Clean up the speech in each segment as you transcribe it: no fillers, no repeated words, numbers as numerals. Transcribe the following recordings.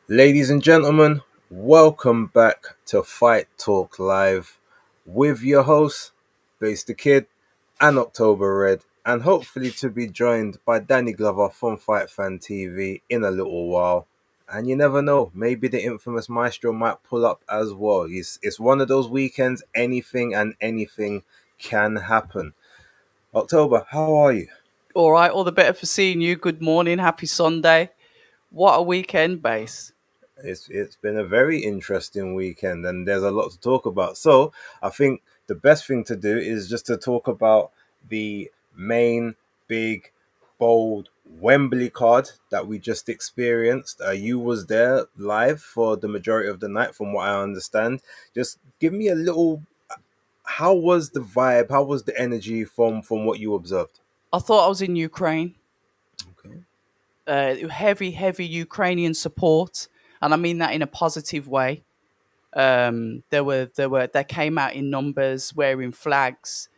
Ladies and gentlemen, welcome back to Fight Talk Live with your hosts, Base the Kid and October Red, and hopefully to be joined by Danny Glover from Fight Fan TV in a little while. And you never know, maybe the infamous Maestro might pull up as well. It's one of those weekends, anything and anything can happen. October, how are you? All right, all the better for seeing you. Good morning, happy Sunday. What a weekend, base. It's been a very interesting weekend, and there's a lot to talk about. So I think the best thing to do is just to talk about the main, big, bold Wembley card that we just experienced. You was there live for the majority of the night, from what I understand. Just give me a little. How was the vibe? How was the energy from what you observed? I thought I was in Ukraine. Okay. Heavy Ukrainian support, and I mean that in a positive way. They came out in numbers, wearing flags.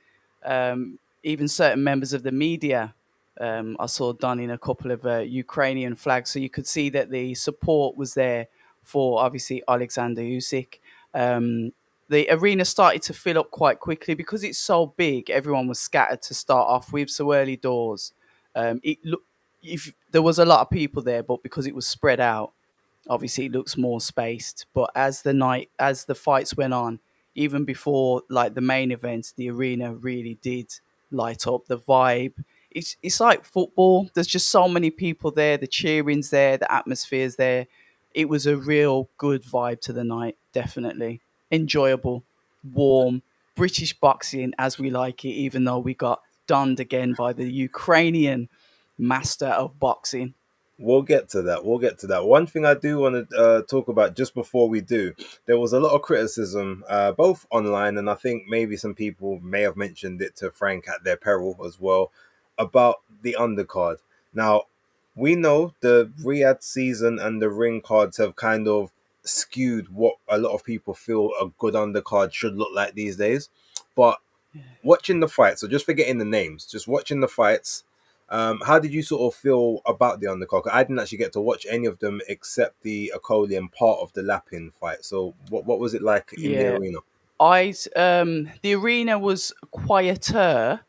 Even certain members of the media, I saw donning a couple of Ukrainian flags, so you could see that the support was there for obviously Alexander Usyk. Um, the arena started to fill up quite quickly because it's so big. Everyone was scattered to start off with, so early doors. It looked if there was a lot of people there, but because it was spread out, obviously it looks more spaced. But as the fights went on, even before like the main events, the arena really did light up. The vibe, it's like football. There's just so many people there. The cheering's there, the atmosphere's there. It was a real good vibe to the night. Definitely enjoyable, warm, British boxing as we like it. Even though we got donned again by the Ukrainian master of boxing. We'll get to that. We'll get to that. One thing I do want to talk about just before we do, there was a lot of criticism, both online and I think maybe some people may have mentioned it to Frank at their peril as well, about the undercard. Now, we know the Riyadh season and the ring cards have kind of skewed what a lot of people feel a good undercard should look like these days. But watching the fights, so just forgetting the names, just watching the fights, how did you sort of feel about the undercard? 'Cause I didn't actually get to watch any of them except the Akoli and part of the Lapin fight. So what was it like in the Yeah, arena? the arena was quieter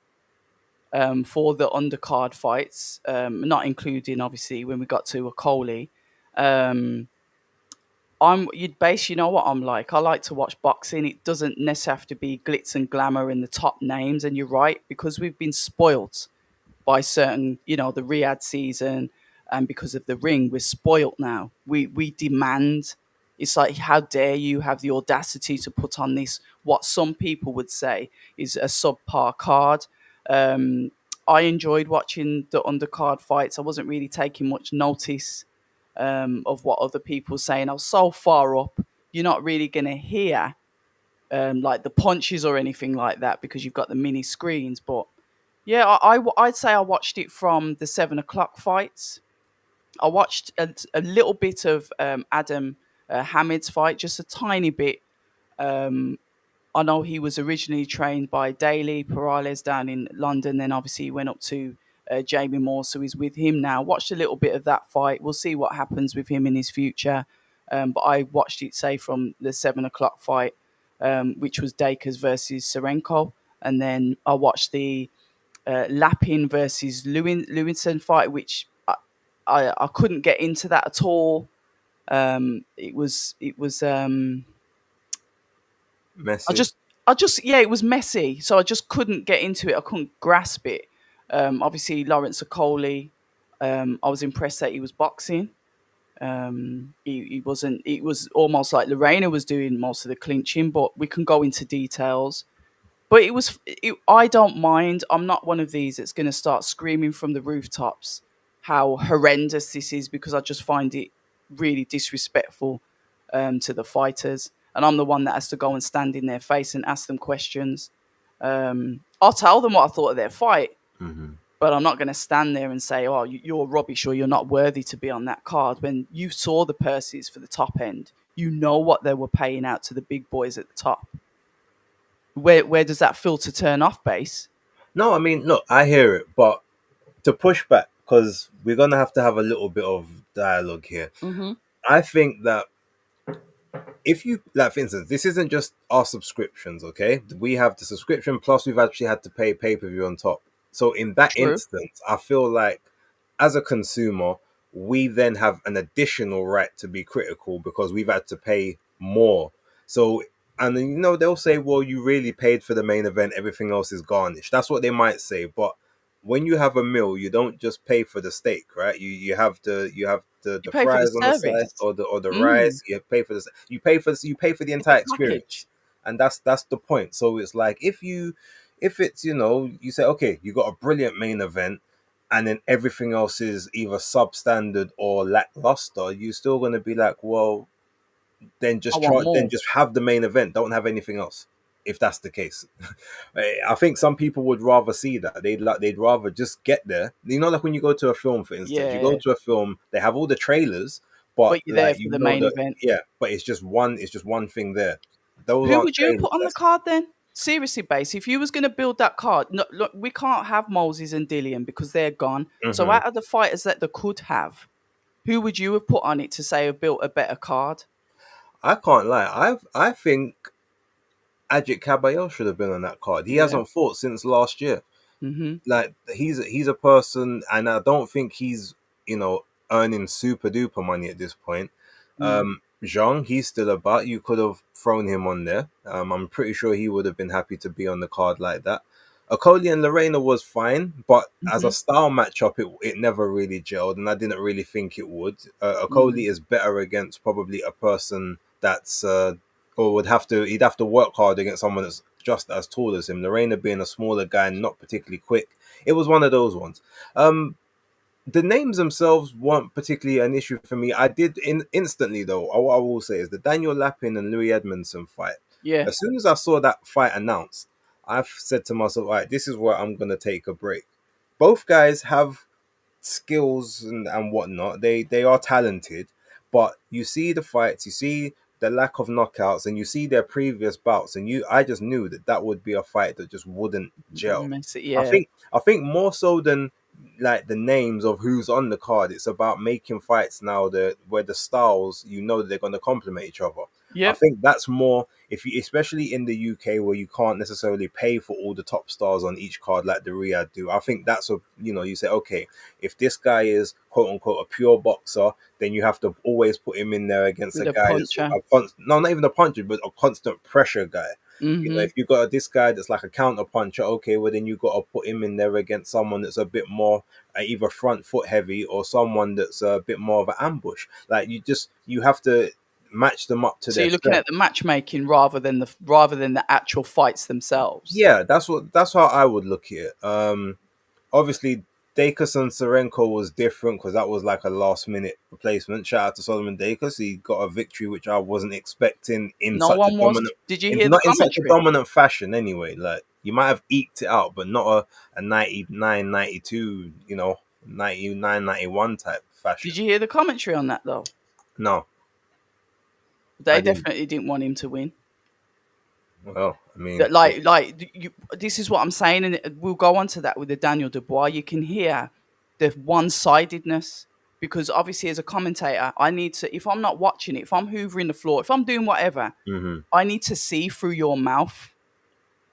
for the undercard fights, not including obviously when we got to Akoli. Um, you'd base, you know what I'm like. I like to watch boxing. It doesn't necessarily have to be glitz and glamour and the top names. And you're right, because we've been spoilt by certain, the Riyadh season, and because of the ring, we're spoilt now. We demand. It's like, how dare you have the audacity to put on this? What some people would say is a subpar card. Um, I enjoyed watching the undercard fights. I wasn't really taking much notice of what other people were saying. I was so far up, you're not really going to hear like the punches or anything like that because you've got the mini screens. But yeah, I'd say I watched it from the 7 o'clock fights. I watched a little bit of Adam Hamid's fight, just a tiny bit. Um, I know he was originally trained by Daly Perales down in London. Then obviously he went up to Jamie Moore, so he's with him now. Watched a little bit of that fight. We'll see what happens with him in his future. But I watched it, say, from the 7 o'clock fight, which was Dakers versus Serenko. And then I watched the Lapin versus Lewinson fight, which I couldn't get into that at all. It was I Messi. just I just yeah, it was messy, so I just couldn't get into it. I couldn't grasp it. Obviously Lawrence Okoli, I was impressed that he was boxing. He wasn't. It was almost like Lorena was doing most of the clinching, but we can go into details. But I don't mind. I'm not one of these that's going to start screaming from the rooftops how horrendous this is, because I just find it really disrespectful to the fighters. And I'm the one that has to go and stand in their face and ask them questions. I'll tell them what I thought of their fight, Hmm. but I'm not going to stand there and say, "Oh, you're rubbish," or "You're not worthy to be on that card." When you saw the purses for the top end, you know what they were paying out to the big boys at the top. Where does that filter turn off, base? No, I mean, look, I hear it, but to push back, because we're gonna have to have a little bit of dialogue here. Mm-hmm. I think that if you like, for instance, this isn't just our subscriptions, okay? We have the subscription plus we've actually had to pay pay-per-view on top. So in that True. instance, I feel like as a consumer, we then have an additional right to be critical because we've had to pay more. So, and then, they'll say, well, you really paid for the main event, everything else is garnished. That's what they might say. But when you have a meal, you don't just pay for the steak, right? You have the You pay for the fries on the side service. or the Mm, rice. You pay for the it's a entire package. experience, and that's the point. So it's like if it's you say, okay, you got a brilliant main event, and then everything else is either substandard or lackluster, you're still going to be like, well, then I just want try, then more. just have the main event. Don't have anything else. If that's the case, I think some people would rather see that. They'd rather just get there. Like when you go to a film, for instance, you go Yeah, to a film, they have all the trailers, but but you're there like for the main that, event. yeah, but it's just one thing there. Those Who aren't would you trailers. put on the That's card then? Seriously, base. If you was going to build that card, no, look, we can't have Moses and Dillian because they're gone. So Mhm. out of the fighters that they could have, who would you have put on it to say have built a better card? I can't lie. I think Ajit Caballero should have been on that card. He Yeah. hasn't fought since last year. Mhm. Like he's a person, and I don't think he's earning super duper money at this point. Mm. Zhang, he's still about. You could have thrown him on there. I'm pretty sure he would have been happy to be on the card like that. Okoli and Lorena was fine, but as a Mhm. style matchup, it never really gelled, and I didn't really think it would. Mm. Okoli is better against probably a person that's or he'd have to work hard against someone that's just as tall as him. Lorena being a smaller guy and not particularly quick, it was one of those ones. The names themselves weren't particularly an issue for me. I did instantly though. What I will say is the Daniel Lapin and Louis Edmondson fight. Yeah. As soon as I saw that fight announced, I've said to myself, "All right, this is where I'm gonna take a break." Both guys have skills and whatnot. They are talented, but you see the fights, you see the lack of knockouts, and you see their previous bouts, and I just knew that would be a fight that just wouldn't gel. Mess it. I Yeah. think I think more so than like the names of who's on the card, it's about making fights now that where the styles they're going to complement each other. I Yep. think that's more if you, especially in the UK where you can't necessarily pay for all the top stars on each card like the Riyadh do. I think that's you say, okay, if this guy is quote unquote a pure boxer, then you have to always put him in there against a With a guy that's puncher. no, not even a puncher, but a constant pressure guy. Mhm. If you got this guy that's like a counter puncher, okay, well then you got to put him in there against someone that's a bit more either front foot heavy or someone that's a bit more of an ambush. Like you have to match them up to So their you're looking strength. at the matchmaking rather than the actual fights themselves. Yeah, that's how I would look at it. Obviously, Dacus and Serenko was different because that was like a last minute replacement. Shout out to Solomon Dacus. He got a victory which I wasn't expecting in No such a one was. dominant, Did you hear the not in such a commentary? dominant fashion anyway. Like you might have eked it out, but not a 99, 92, 99, 91 type fashion. Did you hear the commentary on that though? No, I They didn't. definitely didn't want him to win. Well, I mean, That like you. This is what I'm saying, and we'll go on to that with the Daniel Dubois. You can hear the one-sidedness because obviously, as a commentator, I need to. If I'm not watching it, if I'm hoovering the floor, if I'm doing whatever, mhm. I need to see through your mouth,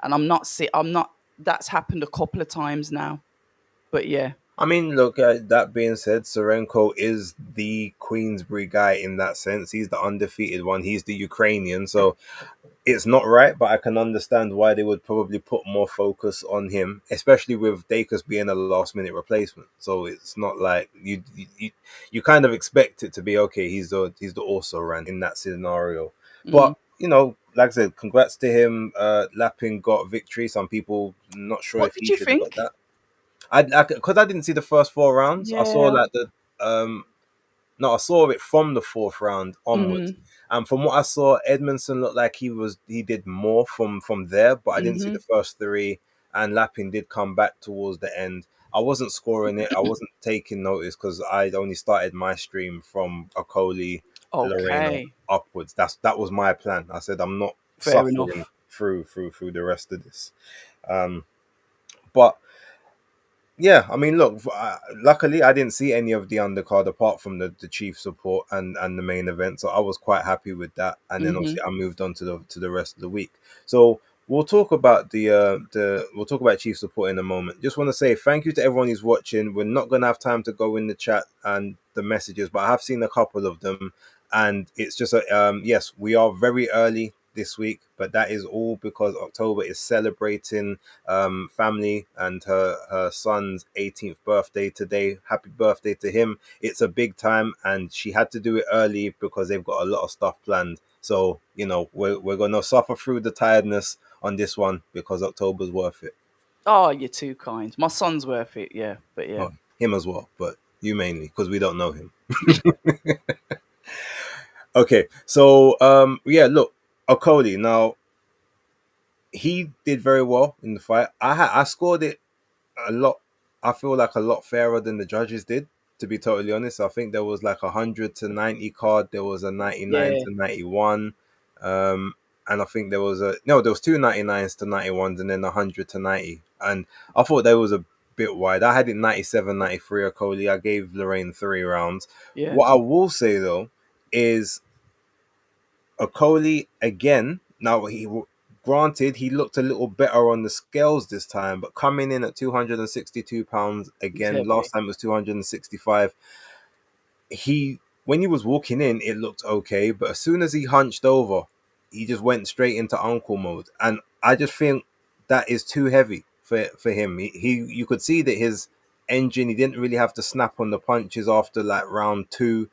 and I'm not. See, I'm not. That's happened a couple of times now. But yeah, I mean, look, that being said, Serenko is the Queensbury guy in that sense. He's the undefeated one. He's the Ukrainian. So it's not right, but I can understand why they would probably put more focus on him, especially with Dacus being a last minute replacement. So it's not like you kind of expect it to be okay. He's the also ran in that scenario, mm. but like I said, congrats to him. Lapin got victory. Some people not sure What if did he you should have got think? that. Because I didn't see the first four rounds. I saw Yeah. like the no, I saw it from the fourth round onwards. Mm. And from what I saw, Edmondson looked like he did more from there, but I didn't see the Mhm. first three. And Lapin did come back towards the end. I wasn't scoring it. I wasn't taking notice because I'd only started my stream from Okoli, Lorena Okay. upwards. That was my plan. I said I'm not Fair suffering enough. through the rest of this. Um, but Yeah, I mean, look. Luckily, I didn't see any of the undercard apart from the chief support and the main event, so I was quite happy with that. And then Hmm. obviously, I moved on to the rest of the week. So we'll talk about we'll talk about chief support in a moment. Just want to say thank you to everyone who's watching. We're not gonna have time to go in the chat and the messages, but I have seen a couple of them, and it's just a yes, we are very early this week, but that is all because October is celebrating family and her son's 18th birthday today. Happy birthday to him. It's a big time, and she had to do it early because they've got a lot of stuff planned. So we're gonna suffer through the tiredness on this one because October's worth it. Oh, you're too kind. My son's worth it, yeah. But yeah. Well, him as well, but you mainly because we don't know him. Okay, so yeah, look, Okoli. Now he did very well in the fight. I scored it a lot. I feel like a lot fairer than the judges did. To be totally honest, I think there was like 100-90 card. There was a 99 Yeah, to 91, and I think there was a no. There was two 99s to 91s, and then 100 to 90. And I thought that was a bit wide. I had it 97, 93 Okoli. I gave Lorraine 3 rounds. yeah, What I will say though is Okoli again. Now granted he looked a little better on the scales this time, but coming in at 262 pounds he's again. Last heavy. time it was 265. He when he was walking in, it looked okay, but as soon as he hunched over, he just went straight into uncle mode, and I just think that is too heavy for him. He you could see that his engine. He didn't really have to snap on the punches after like round two.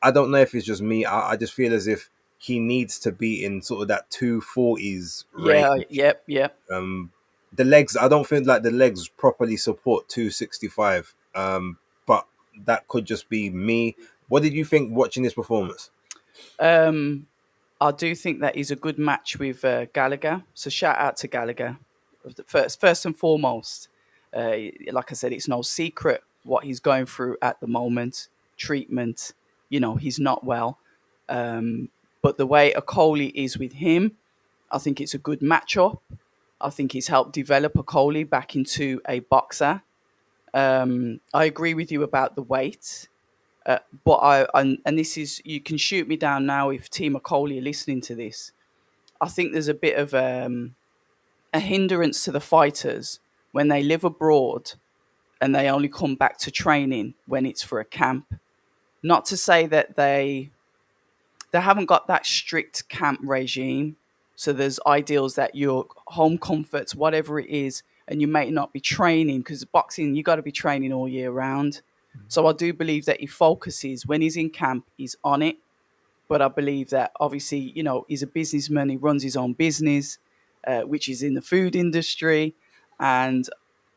I don't know if it's just me. I just feel as if he needs to be in sort of that 240s Yeah, range. yep, yep. Um, the legs, I don't feel like the legs properly support 265. But that could just be me. What did you think watching this performance? Um, I do think that is a good match with Gallagher. So shout out to Gallagher. First and foremost, like I said, it's no secret what he's going through at the moment. Treatment, he's not well. Um, but the way Okoli is with him, I think it's a good matchup. I think he's helped develop Okoli back into a boxer. I agree with you about the weight. But and this is, you can shoot me down now if Team Coley are listening to this. I think there's a bit of a hindrance to the fighters when they live abroad and they only come back to training when it's for a camp. Not to say that they haven't got that strict camp regime. So there's ideals that your home comforts, whatever it is, and you may not be training because boxing, you got to be training all year round. So I do believe that he focuses when he's in camp, he's on it. But I believe that obviously, he's a businessman. He runs his own business, which is in the food industry, and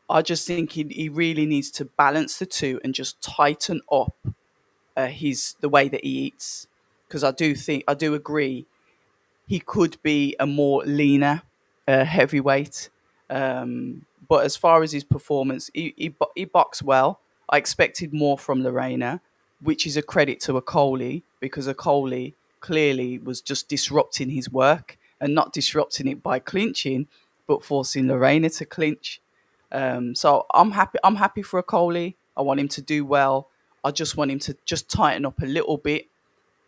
I just think he really needs to balance the two and just tighten up his the way that he eats, because I do agree he could be a more leaner heavyweight. But as far as his performance, he boxed well. I expected more from Lorena, which is a credit to Okoli, because Okoli clearly was just disrupting his work and not disrupting it by clinching, but forcing Lorena to clinch. So I'm happy. I'm happy for Okoli. I want him to do well. I just want him to just tighten up a little bit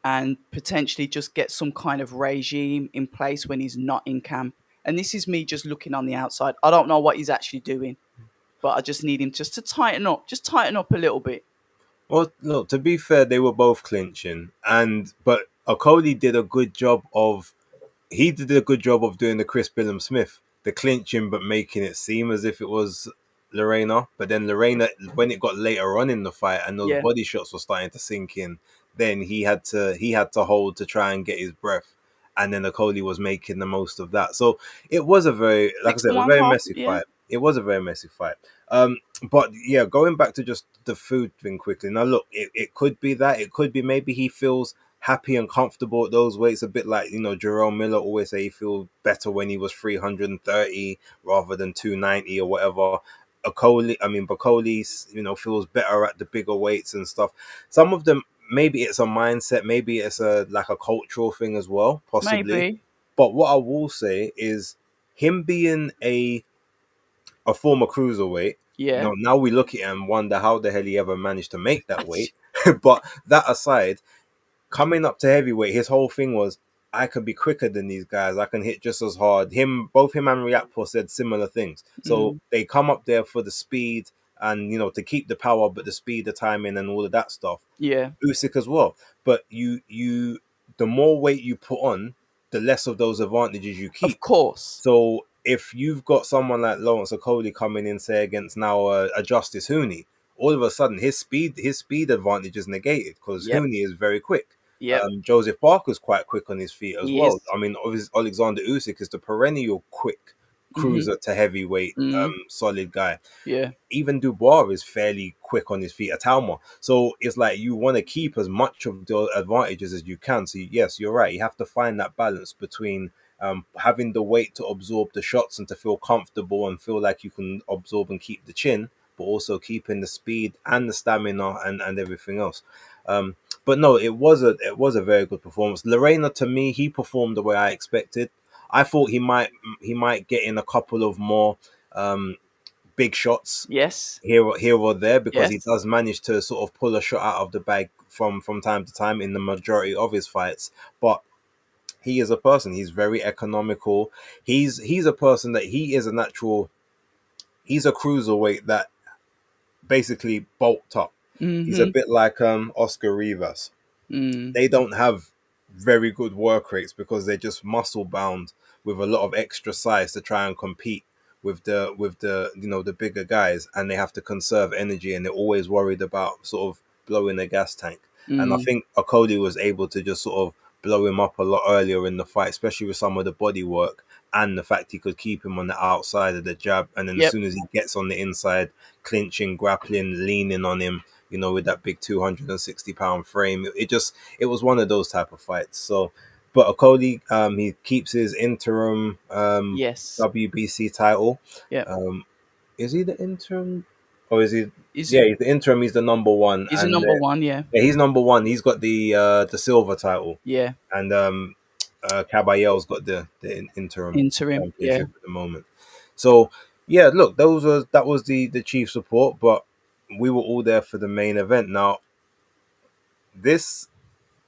and potentially just get some kind of regime in place when he's not in camp. And this is me just looking on the outside. I don't know what he's actually doing, but I just need him just to just tighten up a little bit. Well, look, to be fair, they were both clinching, but Okoli did a good job of doing the Chris Billum Smith, the clinching, but making it seem as if it was Lorena. But then Lorena, when it got later on in the fight and those Yeah, body shots were starting to sink in, then he had to hold to try and get his breath. And then Okoli was making the most of that. So it was a very, like I six to said, a one very half. messy Yeah, fight. It was a very messy fight. But yeah, going back to just the food thing quickly. Now, look, it could be that. It could be maybe he feels happy and comfortable at those weights. A bit like, Jerome Miller always say he feels better when he was 330 rather than 290 or whatever. Bacoli's, feels better at the bigger weights and stuff. Some of them, maybe it's a mindset, maybe it's a like a cultural thing as well, possibly. maybe. But what I will say is him being a former cruiserweight, Yeah. Now we look at him and wonder how the hell he ever managed to make that weight. But that aside, coming up to heavyweight, his whole thing was, I can be quicker than these guys. I can hit just as hard. Both him and Riakpo said similar things. So Mm. they come up there for the speed and to keep the power, but the speed, the timing, and all of that stuff. Yeah. Usyk as well. But the more weight you put on, the less of those advantages you Of keep. course. So if you've got someone like Lawrence Okoli coming in, say against now a Justice Hooney, all of a sudden his speed advantage is negated because Yep. Hooney is very quick. Yep. Joseph Parker's quite quick on his feet as He well. is. I mean, obviously Alexander Usyk is the perennial quick Mhm. cruiser to heavyweight, Mm. solid guy. Yeah. Even Dubois is fairly quick on his feet at Talma. So it's like you want to keep as much of the advantages as you can. So yes, you're right. You have to find that balance between having the weight to absorb the shots and to feel comfortable and feel like you can absorb and keep the chin, but also keeping the speed and the stamina and everything else. But no, it was a very good performance. Lorena, to me, he performed the way I expected. I thought he might get in a couple of more um, big shots Yes. here or there because he Yes. does manage to sort of pull a shot out of the bag from time to time in the majority of his fights. But he is a person. He's very economical. He's a person that he is a natural. He's a cruiserweight that basically bulked up. He's a Mhm. bit like Oscar Rivas. Mm. They don't have very good work rates because they're just muscle bound with a lot of extra size to try and compete with the the bigger guys, and they have to conserve energy and they're always worried about sort of blowing the gas tank. And I Mm. think Okoli was able to just sort of blow him up a lot earlier in the fight, especially with some of the body work and the fact he could keep him on the outside of the jab, and then as Yep. soon as he gets on the inside, clinching, grappling, leaning on him, with that big 260-pound frame. It was one of those type of fights. So, but Okoli, he keeps his interim Yes. WBC title. Yep. Um, is he the interim, or is he? He's Yeah, he's the interim. He's the number one, he's a and number one. Yeah. yeah, he's number one. He's got the silver title, Yeah. and Caballero's got the interim Interim. Yeah. championship at the moment. So yeah, look, that was the chief support, but we were all there for the main event. Now this,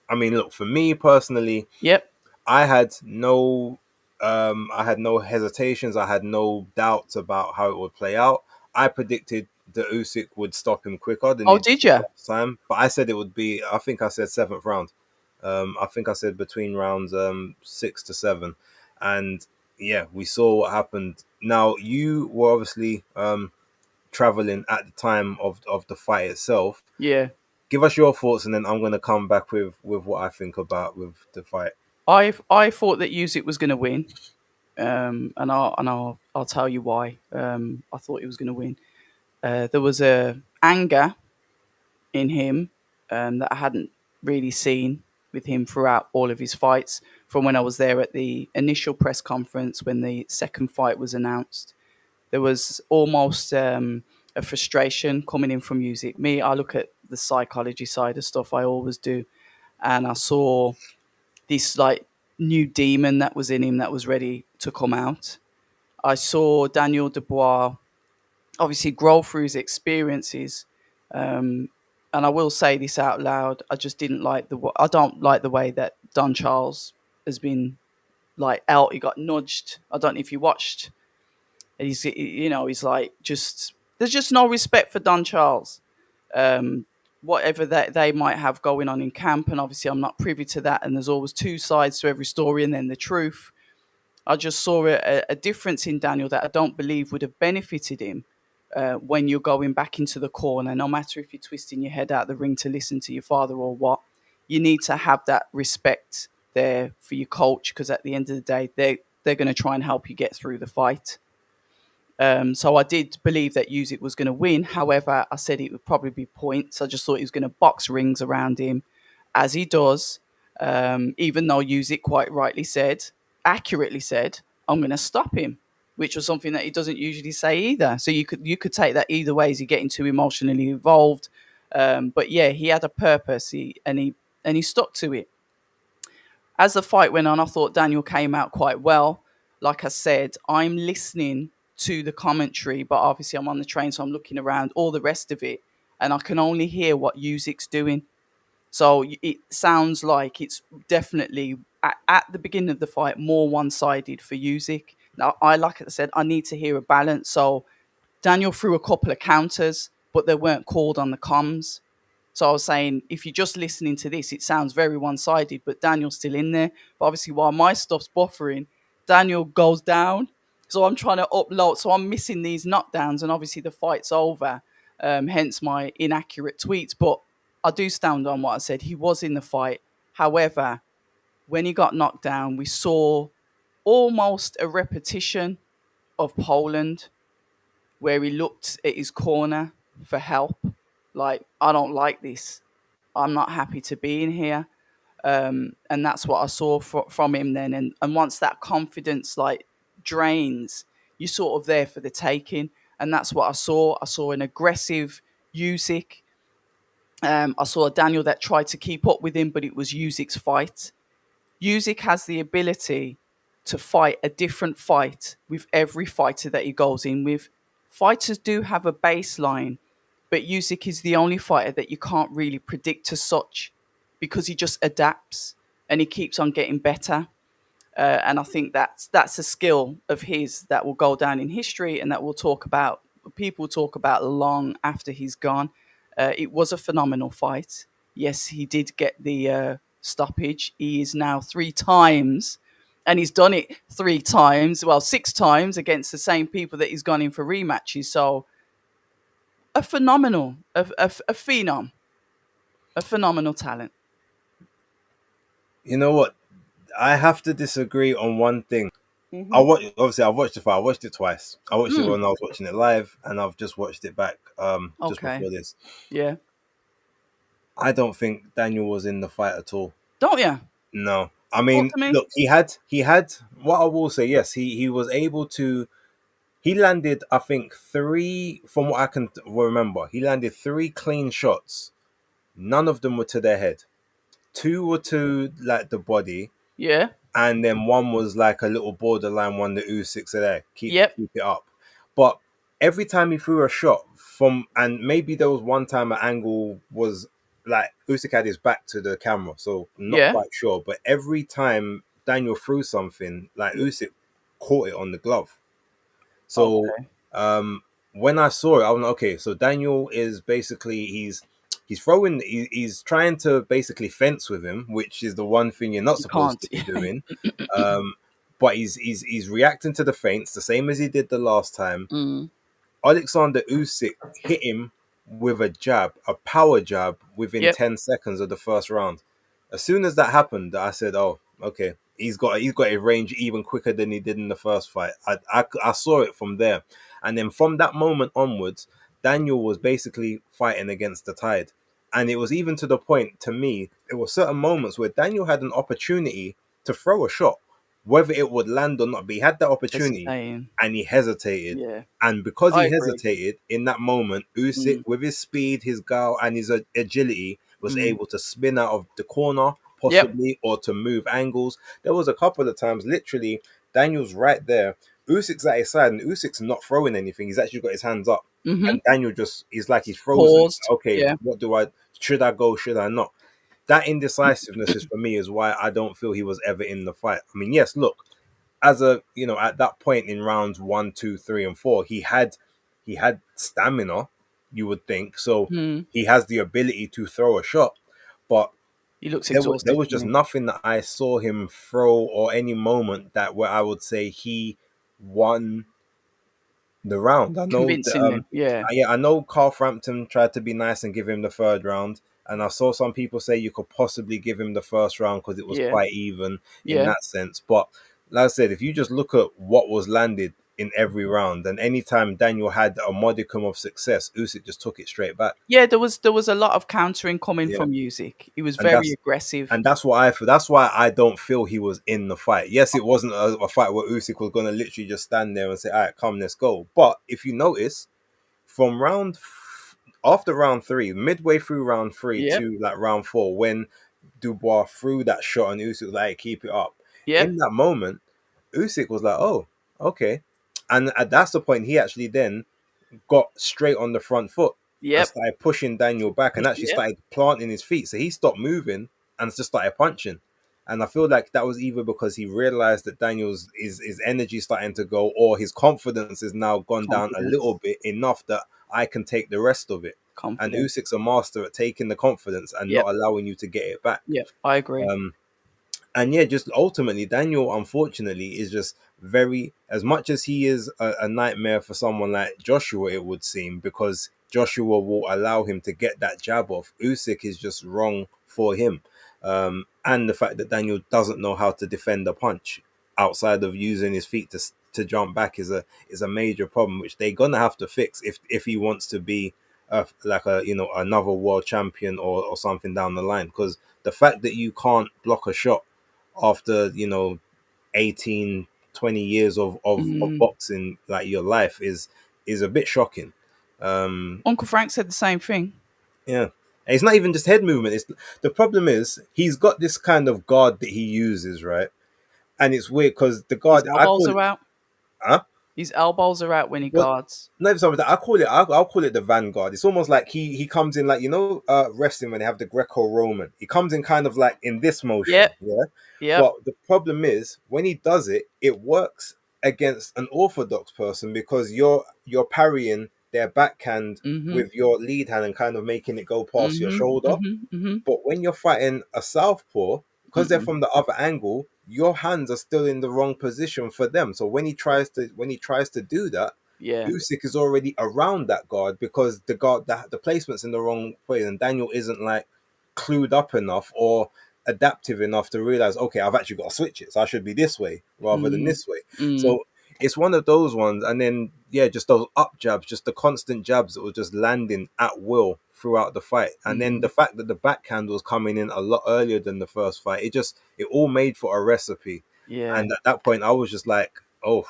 I mean, look, for me personally, Yep. I had no hesitations. I had no doubts about how it would play out. I predicted that Usyk would stop him quicker than Oh, he did did you? last time, but I said it would be. I think I said seventh round. I think I said between rounds 6 to 7, and yeah, we saw what happened. Now you were obviously traveling at the time of the fight itself. Yeah. Give us your thoughts, and then I'm going to come back with what I think about with the fight. I thought that Usyk was going to win. And I'll tell you why. I thought he was going to win. There was a anger in him that I hadn't really seen with him throughout all of his fights. From when I was there at the initial press conference when the second fight was announced, there was almost a frustration coming in from Usyk. Me, I look at the psychology side of stuff. I always do, and I saw this like new demon that was in him that was ready to come out. I saw Daniel Dubois obviously grow through his experiences. Um, and I will say this out loud: I just didn't like I don't like the way that Don Charles has been like out. He got nudged. I don't know if you watched. He's like just there's just no respect for Don Charles. Um, Whatever that they might have going on in camp, and obviously I'm not privy to that. And there's always two sides to every story, and then the truth. I just saw a difference in Daniel that I don't believe would have benefited him when you're going back into the corner. No matter if you're twisting your head out the ring to listen to your father or what, you need to have that respect there for your coach because at the end of the day, they're going to try and help you get through the fight. So I did believe that Usyk was going to win. However, I said it would probably be points. I just thought he was going to box rings around him, as he does. Even though Usyk quite rightly said, accurately said, "I'm going to stop him," which was something that he doesn't usually say either. So you could take that either way. Is he getting too emotionally involved? But yeah, he had a purpose. He stuck to it. As the fight went on, I thought Daniel came out quite well. Like I said, I'm listening to the commentary, but obviously I'm on the train, so I'm looking around all the rest of it, and I can only hear what Usyk's doing. So it sounds like it's definitely at the beginning of the fight more one-sided for Usyk. Now, like I said, I need to hear a balance. So Daniel threw a couple of counters, but they weren't called on the comms. So I was saying, if you're just listening to this, it sounds very one-sided, but Daniel's still in there. But obviously, while my stuff's buffering, Daniel goes down. So I'm trying to upload. So I'm missing these knockdowns, and obviously the fight's over. Hence my inaccurate tweets. But I do stand on what I said. He was in the fight. However, when he got knocked down, we saw almost a repetition of Poland, where he looked at his corner for help. Like, I don't like this. I'm not happy to be in here. And that's what I saw from him then. And once that confidence like drains, you're sort of there for the taking. And that's what I saw. I saw an aggressive Usyk. I saw a Daniel that tried to keep up with him, but it was Usyk's fight. Usyk has the ability to fight a different fight with every fighter that he goes in with. Fighters do have a baseline, but Usyk is the only fighter that you can't really predict as such because he just adapts and he keeps on getting better. And I think that's a skill of his that will go down in history and that people talk about long after he's gone. It was a phenomenal fight. Yes, he did get the stoppage. He is now 3 times, and he's done it 3 times, well, 6 times against the same people that he's gone in for rematches. So a phenom, a phenomenal talent. You know what? I have to disagree on one thing. Mm-hmm. Obviously I watched the fight. I watched it twice. I watched it Mm, when I was watching it live, and I've just watched it back just okay. before this. Yeah. I don't think Daniel was in the fight at all. Don't you? No. I Talk mean, to me. look, he had what I will say, yes, he was able to. He landed, I think, three, from what I can remember, he landed three clean shots. None of them were to their head. Two were to like the body, Yeah. and then one was like a little borderline one. The Usyk said, "There, Yep. keep it up." But every time he threw a shot from, and maybe there was one time an angle was like Usyk had his back to the camera, so I'm not Yeah. quite sure. But every time Daniel threw something, like Usyk caught it on the glove. So Okay. um, when I saw it, I was like, okay. So Daniel is basically he's throwing, he's trying to basically fence with him, which is the one thing you're not You supposed can't. to be doing. Um, but he's reacting to the feints the same as he did the last time. Mm. Alexander Usyk hit him with a jab, a power jab, within Yep. 10 seconds of the first round. As soon as that happened, I said, "Oh, okay, he's got a range even quicker than he did in the first fight." I saw it from there, and then from that moment onwards, Daniel was basically fighting against the tide, and it was even to the point, to me, there were certain moments where Daniel had an opportunity to throw a shot, whether it would land or not. But he had that opportunity, Hesitating. and he hesitated. Yeah. And because I he agree. hesitated in that moment, Usyk, Mm. with his speed, his guile, and his agility, was Mm. able to spin out of the corner, Yep. possibly, or to move angles. There was a couple of times, literally, Daniel's right there. Usyk's at his side, and Usyk's not throwing anything. He's actually got his hands up. Mm-hmm. And Daniel just, he's like he's frozen. Paused. Okay, Yeah. should I go, should I not? That indecisiveness is for me is why I don't feel he was ever in the fight. I mean, yes, look, as a at that point in rounds 1, 2, 3, and 4, he had stamina, you would think. So Mm. he has the ability to throw a shot, but He looks there exhausted, was doesn't just he? nothing that I saw him throw, or any moment that where I would say he won the round. I know that, Convincingly. Yeah. yeah, I know Carl Frampton tried to be nice and give him the third round, and I saw some people say you could possibly give him the first round because it was Yeah. quite even in Yeah. that sense. But like I said, if you just look at what was landed in every round, and anytime Daniel had a modicum of success, Usyk just took it straight back. Yeah. There was a lot of countering coming Yeah, from music. He was and very aggressive. that's what I feel. That's why I don't feel he was in the fight. Yes, it wasn't a fight where Usyk was going to literally just stand there and say, "All right, come, let's go." But if you notice, from after round three, midway through round three Yep. to like round four, when Dubois threw that shot and Usyk was like, "Keep it up." Yep. In that moment, Usyk was like, "Oh, okay." And that's the point. He actually then got straight on the front foot and Yep. started pushing Daniel back and actually Yep. started planting his feet. So he stopped moving and just started punching. And I feel like that was either because he realized that Daniel's his energy starting to go, or his confidence has now gone down a little Confidence. bit enough that I can take the rest of it. And Confidence. Usyk's a master at taking the confidence and Yep. not allowing you to get it back. Yep. I agree. Um, and yeah, just ultimately, Daniel, unfortunately, is just very, as much as he is a nightmare for someone like Joshua, it would seem, because Joshua will allow him to get that jab off. Usyk is just wrong for him. And the fact that Daniel doesn't know how to defend a punch outside of using his feet to jump back is a major problem, which they're gonna have to fix if he wants to be like a another world champion or something down the line. Because the fact that you can't block a shot after 18, 20 years of Mm. boxing, like your life, is a bit shocking. um Uncle Frank said the same thing. yeah, and it's not even just head movement. It's the problem is he's got this kind of guard that he uses, right? And it's weird because the His guard, I elbows call it, are out. huh? His elbows are out when he Well, guards. no, it's something that I'll call it the vanguard. It's almost like he comes in like wrestling when they have the Greco-Roman. He comes in kind of like in this motion, Yep. yeah. Yep. But the problem is when he does it, it works against an orthodox person because you're parrying their backhand Mhm. with your lead hand and kind of making it go past your Mhm. shoulder. Mhm. Mhm. But when you're fighting a southpaw, because they're Mm-mm. from the other angle, your hands are still in the wrong position for them. So when he tries to do that, Yeah. Usyk is already around that guard because the placement's in the wrong way, and Daniel isn't like clued up enough or adaptive enough to realize, okay, I've actually got to switch it, so I should be this way rather than Mm. this way. Mm. So it's one of those ones, and then yeah, just those up jabs, just the constant jabs that were just landing at will throughout the fight, and then Mm. the fact that the backhand was coming in a lot earlier than the first fight, it all made for a recipe. Yeah. And at that point, I was just like, oh,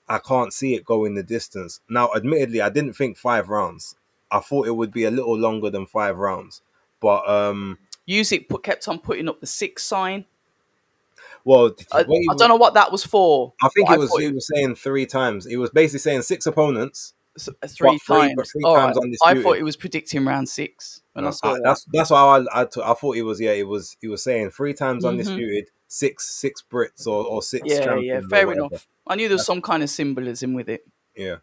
I can't see it going the distance. Now, admittedly, I didn't think 5 rounds. I thought it would be a little longer than 5 rounds, but Usyk kept on putting up the 6 sign. well, what he I was, don't know what that was for, I but think I it was thought he it was saying 3 times. He was basically saying 6 opponents, three but times. three All right. times I thought undisputed. it was predicting round 6 when I No, saw that. that's how I thought it was. Yeah, he was saying 3 times Mhm. undisputed, six Brits or six Yeah. Yeah. champions or Fair whatever. enough. I knew there was That's some kind of symbolism with it. yeah.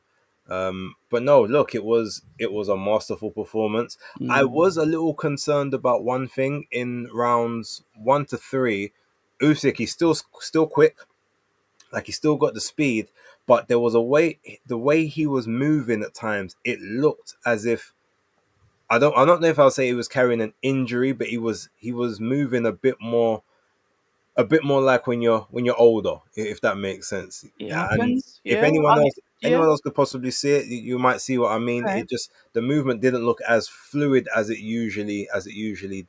But no, look, it was a masterful performance. I Mm. was a little concerned about one thing in rounds 1 to 3. Usyk, he's still quick, like he still got the speed, but there was the way he was moving at times. It looked as if I don't know if I'll say he was carrying an injury, but he was moving a bit more like when you're older, if that makes sense. It And happens. if Yeah. I mean, yeah. anyone else could possibly see it, you might see what I mean. Okay. It just the movement didn't look as fluid as it usually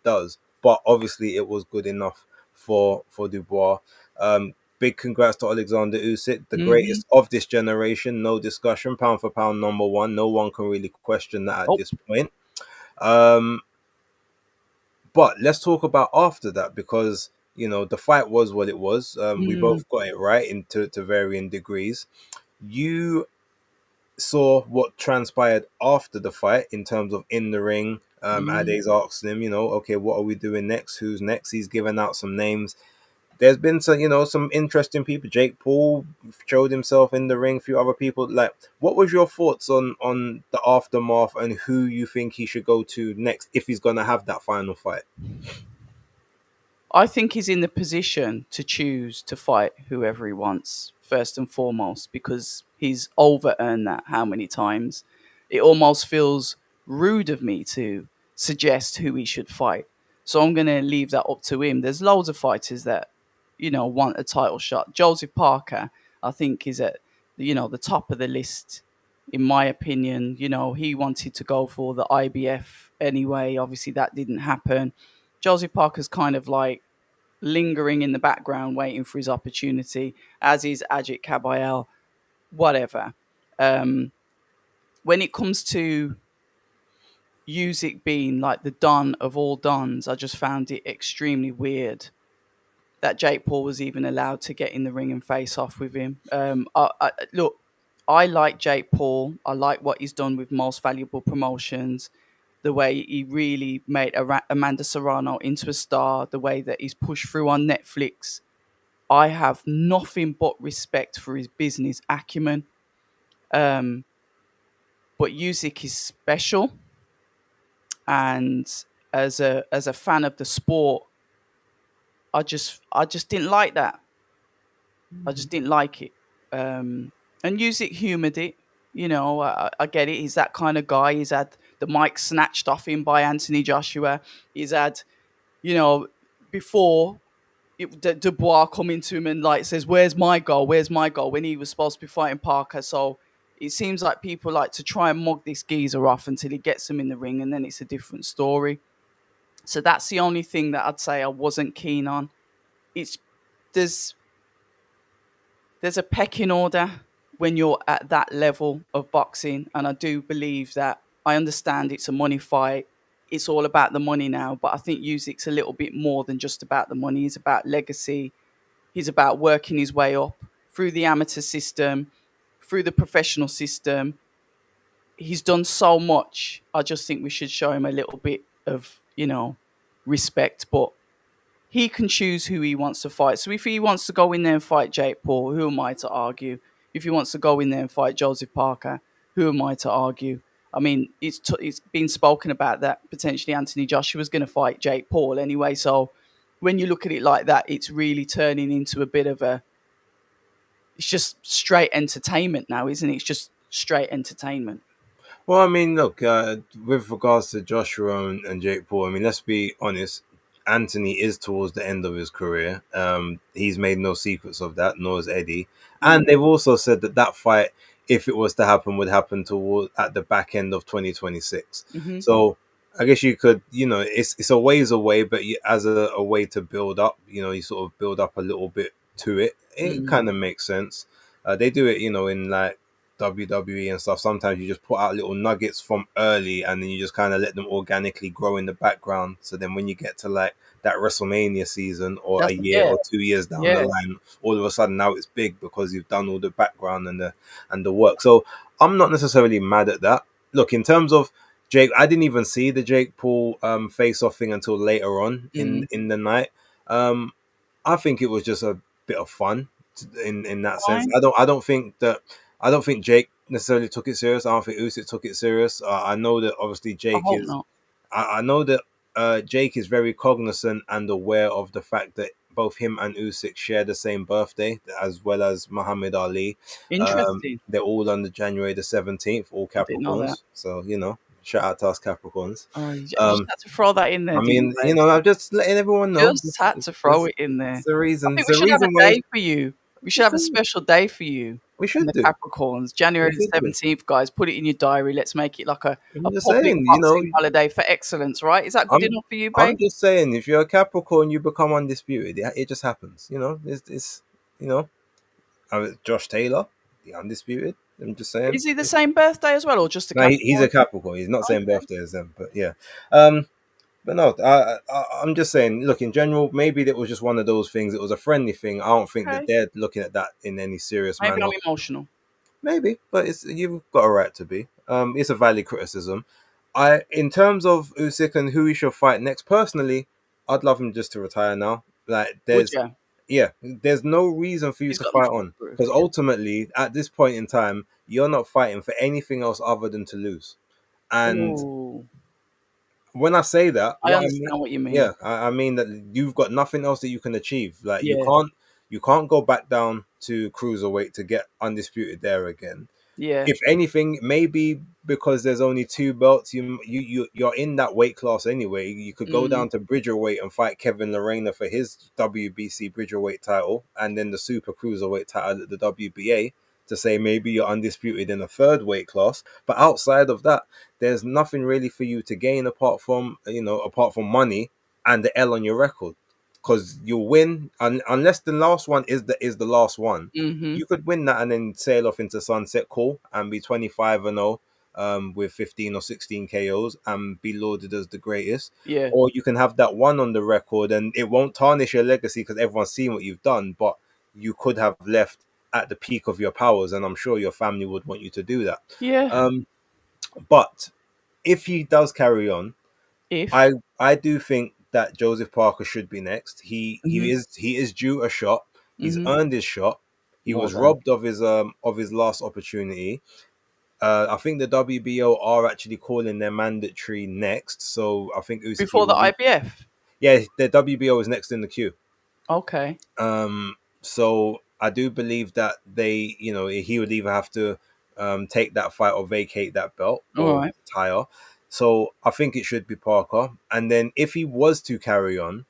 does, but obviously it was good enough for Dubois. Big congrats to Alexander Usyk, the Mhm. greatest of this generation, no discussion, pound for pound number one. No one can really question that at Oh. this point. Um, but let's talk about after that because the fight was what it was. We Mm. both got it right to varying degrees. You saw what transpired after the fight in terms of in the ring. Mm. Ade's asking him, okay, what are we doing next? Who's next? He's given out some names. There's been some interesting people. Jake Paul showed himself in the ring. A few other people. Like, what was your thoughts on the aftermath and who you think he should go to next if he's gonna have that final fight? I think he's in the position to choose to fight whoever he wants, first and foremost, because he's over earned that how many times. It almost feels rude of me to suggest who he should fight. So I'm going to leave that up to him. There's loads of fighters that, want a title shot. Joseph Parker, I think, is at, the top of the list, in my opinion. He wanted to go for the IBF anyway. Obviously, that didn't happen. Joseph Parker's kind of like lingering in the background, waiting for his opportunity, as is Ajit Kabayel, whatever. Um, when it comes to Usyk being like the Don of all Dons, I just found it extremely weird that Jake Paul was even allowed to get in the ring and face off with him. Look, I like Jake Paul. I like what he's done with Most Valuable Promotions, the way he really made Amanda Serrano into a star, the way that he's pushed through on Netflix. I have nothing but respect for his business acumen. Um, but Usyk is special, and as a fan of the sport, I just didn't like that. I just didn't like it. And Usyk humoured it. I get it. He's that kind of guy. He's had the mic snatched off him by Anthony Joshua. He's had, you know, before Dubois coming to him and like says, "Where's my goal? Where's my goal?" when he was supposed to be fighting Parker. So it seems like people like to try and mug this geezer off until he gets him in the ring, and then it's a different story. So that's the only thing that I'd say I wasn't keen on. It's there's there's a pecking order when you're at that level of boxing, and I do believe that I understand it's a money fight. It's all about the money now, but I think Usyk's a little bit more than just about the money. He's about legacy. He's about working his way up through the amateur system, through the professional system. He's done so much. I just think we should show him a little bit of, respect. But he can choose who he wants to fight. So if he wants to go in there and fight Jake Paul, who am I to argue? If he wants to go in there and fight Joseph Parker, who am I to argue? I mean, it's been spoken about that potentially Anthony Joshua was going to fight Jake Paul anyway. So when you look at it like that, it's really turning into a bit of it's just straight entertainment now, isn't it? It's just straight entertainment. Well, I mean, look, with regards to Joshua and Jake Paul, I mean, let's be honest. Anthony is towards the end of his career. He's made no secrets of that, nor has Eddie. And they've also said that that fight, if it was to happen, would happen toward at the back end of 2026. Mm-hmm. So I guess you could, it's a ways away, but as a way to build up, you sort of build up a little bit to it. It kind of makes sense. They do it, in like WWE and stuff. Sometimes you just put out little nuggets from early and then you just kind of let them organically grow in the background. So then when you get to like that WrestleMania season or a year or 2 years down the line, all of a sudden now it's big because you've done all the background and the work. So I'm not necessarily mad at that. Look, in terms of Jake, I didn't even see the Jake Paul face off thing until later on in the night. I think it was just a bit of fun in that sense. I don't think Jake necessarily took it serious. I don't think Usyk took it serious. I know that obviously I hope not. I know that Jake is very cognizant and aware of the fact that both him and Usyk share the same birthday, as well as Muhammad Ali. Interesting. They're all on the January the 17th, all I didn't know that. Capricorns. So shout out to us Capricorns. Oh, you just had to throw that in there. I mean, I'm just letting everyone know. Just had to throw it in there. It's the reason. I think we should have a day for you. We should have a special day for you. We should do. Capricorns, January the 17th, guys. Put it in your diary. Let's make it like a public boxing holiday for excellence, right? Is that good enough for you, babe? I'm just saying, if you're a Capricorn, you become undisputed. It just happens. It's Josh Taylor, the undisputed. I'm just saying. Is he the same birthday as well, or just a Capricorn? No, he's a Capricorn. He's not the same birthday as them, but yeah. But no, I'm just saying, look, in general, maybe it was just one of those things. It was a friendly thing. I don't think that they're looking at that in any serious manner. Maybe I'm emotional. Maybe, but you've got a right to be. It's a valid criticism. In terms of Usyk and who he should fight next, personally, I'd love him just to retire now. Like, there's no reason for you to fight on, because ultimately, at this point in time, you're not fighting for anything else other than to lose. And when I say that, I understand what you mean. Yeah, I mean that you've got nothing else that you can achieve. Like you can't go back down to cruiserweight to get undisputed there again. Yeah. If anything, maybe because there's only 2 belts, you're in that weight class anyway. You could go down to Bridgerweight and fight Kevin Lorena for his WBC Bridgerweight title, and then the Super Cruiserweight title at the WBA, to say maybe you're undisputed in a 3rd weight class. But outside of that, there's nothing really for you to gain apart from money and the L on your record. Because you'll win unless the last one is the last one. You could win that and then sail off into sunset, cool, and be 25-0 with 15 or 16 KOs and be lauded as the greatest. Yeah. Or you can have that one on the record and it won't tarnish your legacy because everyone's seen what you've done, but you could have left at the peak of your powers, and I'm sure your family would want you to do that. Yeah. Um, but if he does carry on, If. I do think that Joseph Parker should be next. Mhm. He is due a shot. He's Mhm. earned his shot. He More was than. robbed of his last opportunity. I think the WBO are actually calling their mandatory next, so I think Usyk Before the will be. IBF. Yeah, the WBO is next in the queue. Okay. So I do believe that they, he would either have to take that fight or vacate that belt All or right. retire. So I think it should be Parker. And then if he was to carry on,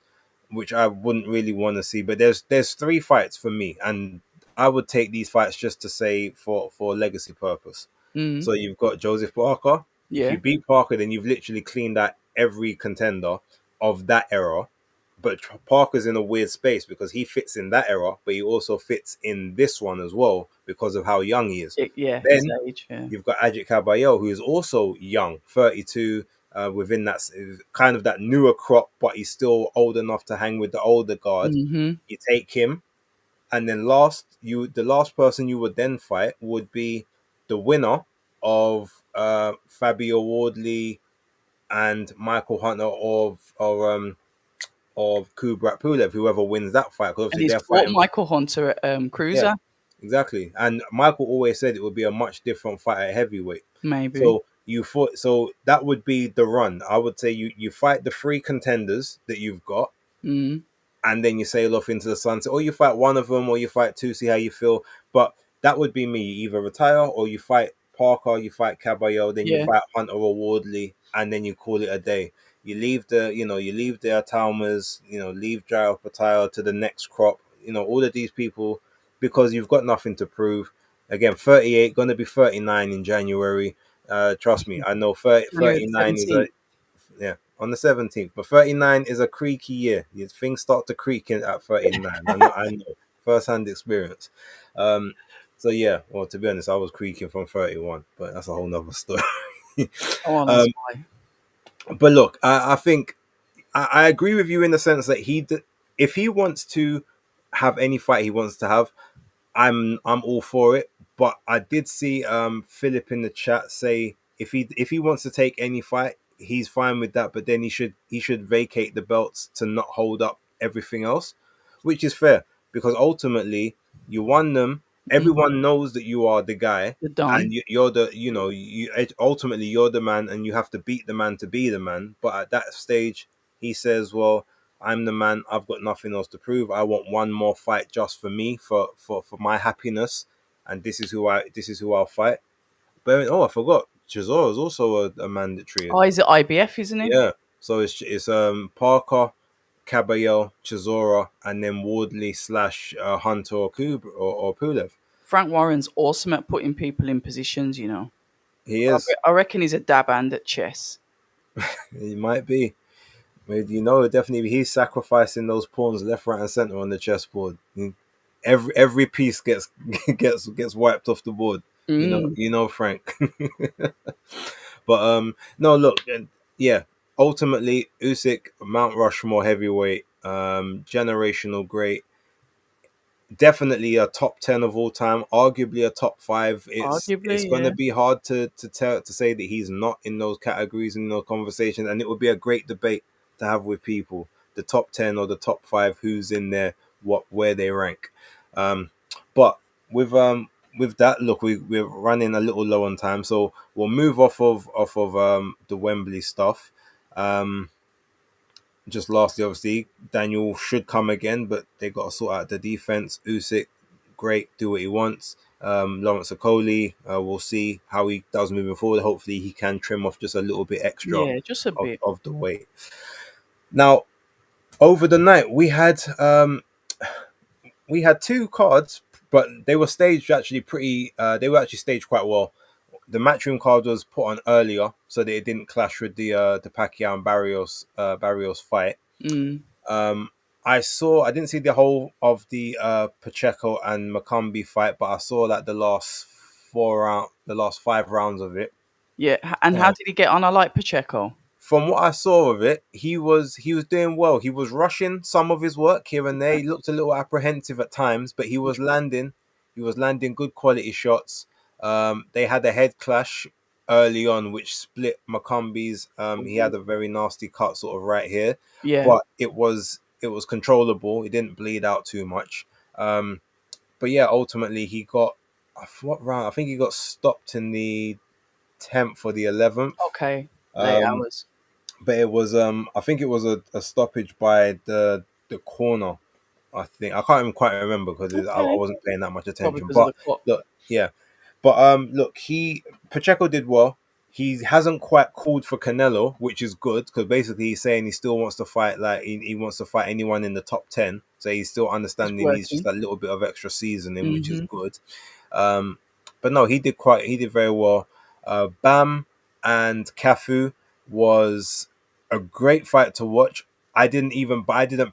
which I wouldn't really want to see, but there's three fights for me, and I would take these fights just to say for legacy purpose. Mm. So you've got Joseph Parker. If Yeah. you beat Parker, then you've literally cleaned out every contender of that era. But Parker's in a weird space because he fits in that era, but he also fits in this one as well because of how young he is. Yeah. His Then age. Yeah. you've got Ajit Caballero, who is also young, 32, within that kind of that newer crop, but he's still old enough to hang with the older guard. Mhm. You take him, and then the last person you would then fight would be the winner of Fabio Wardley and Michael Hunter of Kubrat Pulev, whoever wins that fight, because And obviously he's they're fought fighting. Michael Hunter at Yeah, Cruiser. exactly. And Michael always said it would be a much different fight at heavyweight. Maybe. So that would be the run. I would say you fight the three contenders that you've got, Mm. and then you sail off into the sunset, or you fight one of them, or you fight two, see how you feel. But that would be me. You either retire, or you fight Parker, you fight Caballero, then you Yeah. fight Hunter or Wardley, and then you call it a day. You leave the Atalmas, leave Jairo Pataya to the next crop. All of these people, because you've got nothing to prove. Again, 38, going to be 39 in January. Trust me, I know January 39 is a, 17th. yeah, on the 17th. But 39 is a creaky year. Things start to creak in at 39. I know, first hand experience. Um, so yeah, well, to be honest, I was creaking from 31, but that's a whole nother story. Oh, um, that's why. but look, I think I agree with you in the sense that if he wants to have any fight he wants to have, I'm all for it. But I did see Philip in the chat say if he wants to take any fight, he's fine with that. But then he should vacate the belts to not hold up everything else, which is fair because ultimately you won them. Mhm. Everyone knows that you are the guy, The and Don. you're the ultimately you're the man, and you have to beat the man to be the man. But at that stage, he says, "Well, I'm the man. I've got nothing else to prove. I want one more fight just for me, for my happiness, and this is who I'll fight." But I forgot. Chisora is also a mandatory. Oh, he's at IBF, isn't he? Yeah. So it's Parker, Caballero, Chisora, and then Wardley slash Hunter or or Pulev. Frank Warren's awesome at putting people in positions. He is. I reckon he's a dab hand at chess. He might be. Definitely he's sacrificing those pawns left, right, and center on the chessboard. Every piece gets gets wiped off the board. Mm. Frank. But no, look, yeah. Ultimately, Usyk, Mount Rushmore heavyweight, generational great, definitely a top 10 of all time, arguably a top 5. It's Arguably, going to yeah. be hard to say that he's not in those categories, in those conversations, and it would be a great debate to have with people, the top 10 or the top 5, who's in there, where they rank. But with that, look, we're running a little low on time, so we'll move off of the Wembley stuff. um just lastly, obviously, Daniel should come again, but they got to sort out the defense. Usyk, great, do what he wants. Lawrence Okoli, we'll see how he does moving forward. Hopefully, he can trim off just a little bit extra Yeah, just a bit. of the weight. Now, over the night, we had two cards, but they were staged actually pretty. They were actually staged quite well. The matchroom card was put on earlier so that it didn't clash with the Pacquiao and Barrios fight. Mm. Um, I didn't see the whole of the Pacheco and Macombi fight, but I saw like the last 5 rounds of it. Yeah, and how Uh, did he get on? I like Pacheco. from what I saw of it, he was doing well. He was rushing some of his work here and there. He looked a little apprehensive at times, but he was landing. He was landing good quality shots. They had a head clash early on, which split Macombi's. He had a very nasty cut sort of right here, Yeah. but it was controllable. It didn't bleed out too much. But yeah, ultimately he got what round? I think he got stopped in the 10th or the 11th. Okay. Late Um, hours. but it was I think it was a stoppage by the corner. I think I can't even quite remember because I Okay. wasn't paying that much Probably attention. because of But the clock. look, yeah, but look, he Pacheco did well. He hasn't quite called for Canelo, which is good because basically he's saying he still wants to fight, like he wants to fight anyone in the top 10. So he's still It's understanding he's just working. a little bit of extra seasoning, which is Mm-hmm. good. Um, but no, he did very well. Bam and Cafu was a great fight to watch. I didn't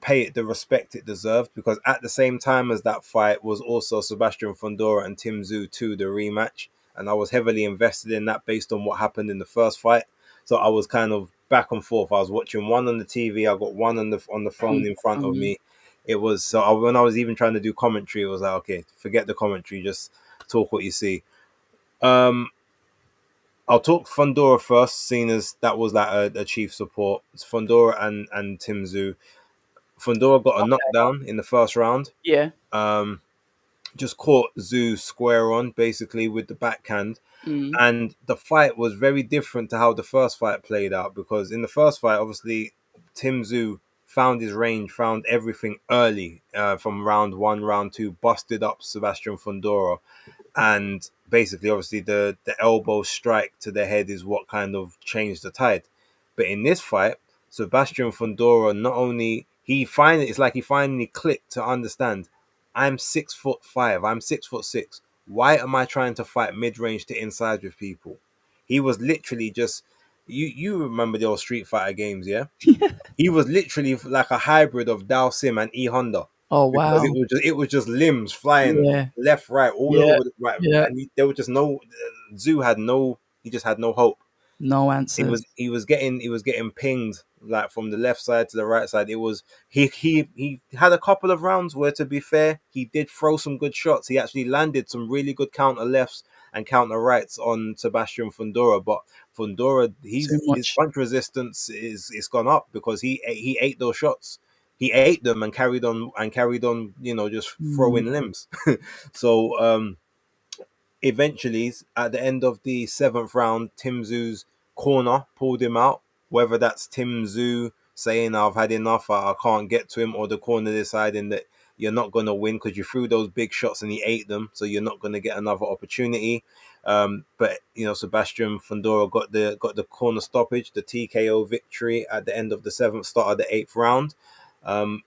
pay it the respect it deserved because at the same time as that fight was also Sebastian Fundora and Tim Tszyu 2, the rematch, and I was heavily invested in that based on what happened in the first fight. So I was kind of back and forth. I was watching one on the TV. I got one on the phone in front of Mm-hmm. me. It was when I was even trying to do commentary, it was like, okay, forget the commentary, just talk what you see. Um, I'll talk Fundora first, seeing as that was like a chief support. It's Fundora and Tim Tszyu. Fundora got a Okay. knockdown in the first round. Yeah. Um, just caught Tszyu square on, basically with the backhand. Mm. And the fight was very different to how the first fight played out because in the first fight, obviously, Tim Tszyu found his range, found everything early from round one, round two, busted up Sebastian Fundora, and basically, obviously, the elbow strike to the head is what kind of changed the tide. But in this fight, Sebastian Fundora not only it's like he finally clicked to understand. I'm 6'5". I'm 6'6". Why am I trying to fight mid range to inside with people? He was literally just you remember the old Street Fighter games, yeah? He was literally like a hybrid of Dao Sim and E Honda Oh because wow. it was just limbs flying Yeah. left, right, all Yeah. over the right, Yeah. and there was just no Zoo had no he just had no hope. No He answers. was he was getting pinged like from the left side to the right side. It was he had a couple of rounds where, to be fair, he did throw some good shots. He actually landed some really good counter lefts and counter rights on Sebastian Fundora, but Fundora Too his much. punch resistance is gone up because he ate those shots. He ate them and carried on, just Mm. throwing limbs. So eventually, at the end of the seventh round, Tim Tszyu's corner pulled him out. Whether that's Tim Tszyu saying I've had enough, I can't get to him, or the corner deciding that you're not going to win because you threw those big shots and he ate them, so you're not going to get another opportunity. But Sebastian Fundora got the corner stoppage, the TKO victory at the end of the seventh, start of the eighth round. Um,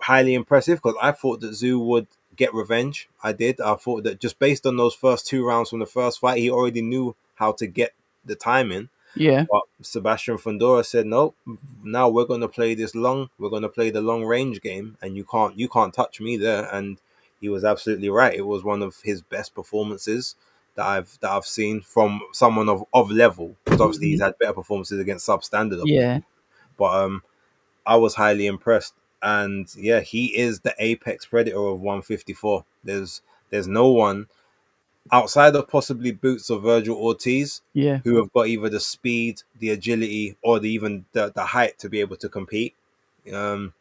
Highly impressive because I thought that Tszyu would get revenge. I did. I thought that just based on those first two rounds from the first fight, he already knew how to get the timing. Yeah. But Sebastian Fundora said, "No, now we're going to play this long. We're going to play the long range game, and you can't touch me there." And he was absolutely right. It was one of his best performances that I've seen from someone of level. Because obviously Hmm. he's had better performances against substandard opponents. Yeah. But I was highly impressed. And yeah, he is the apex predator of 154. There's no one outside of possibly Boots or Virgil Ortiz Yeah. who have got either the speed, the agility, or even the height to be able to compete. Um,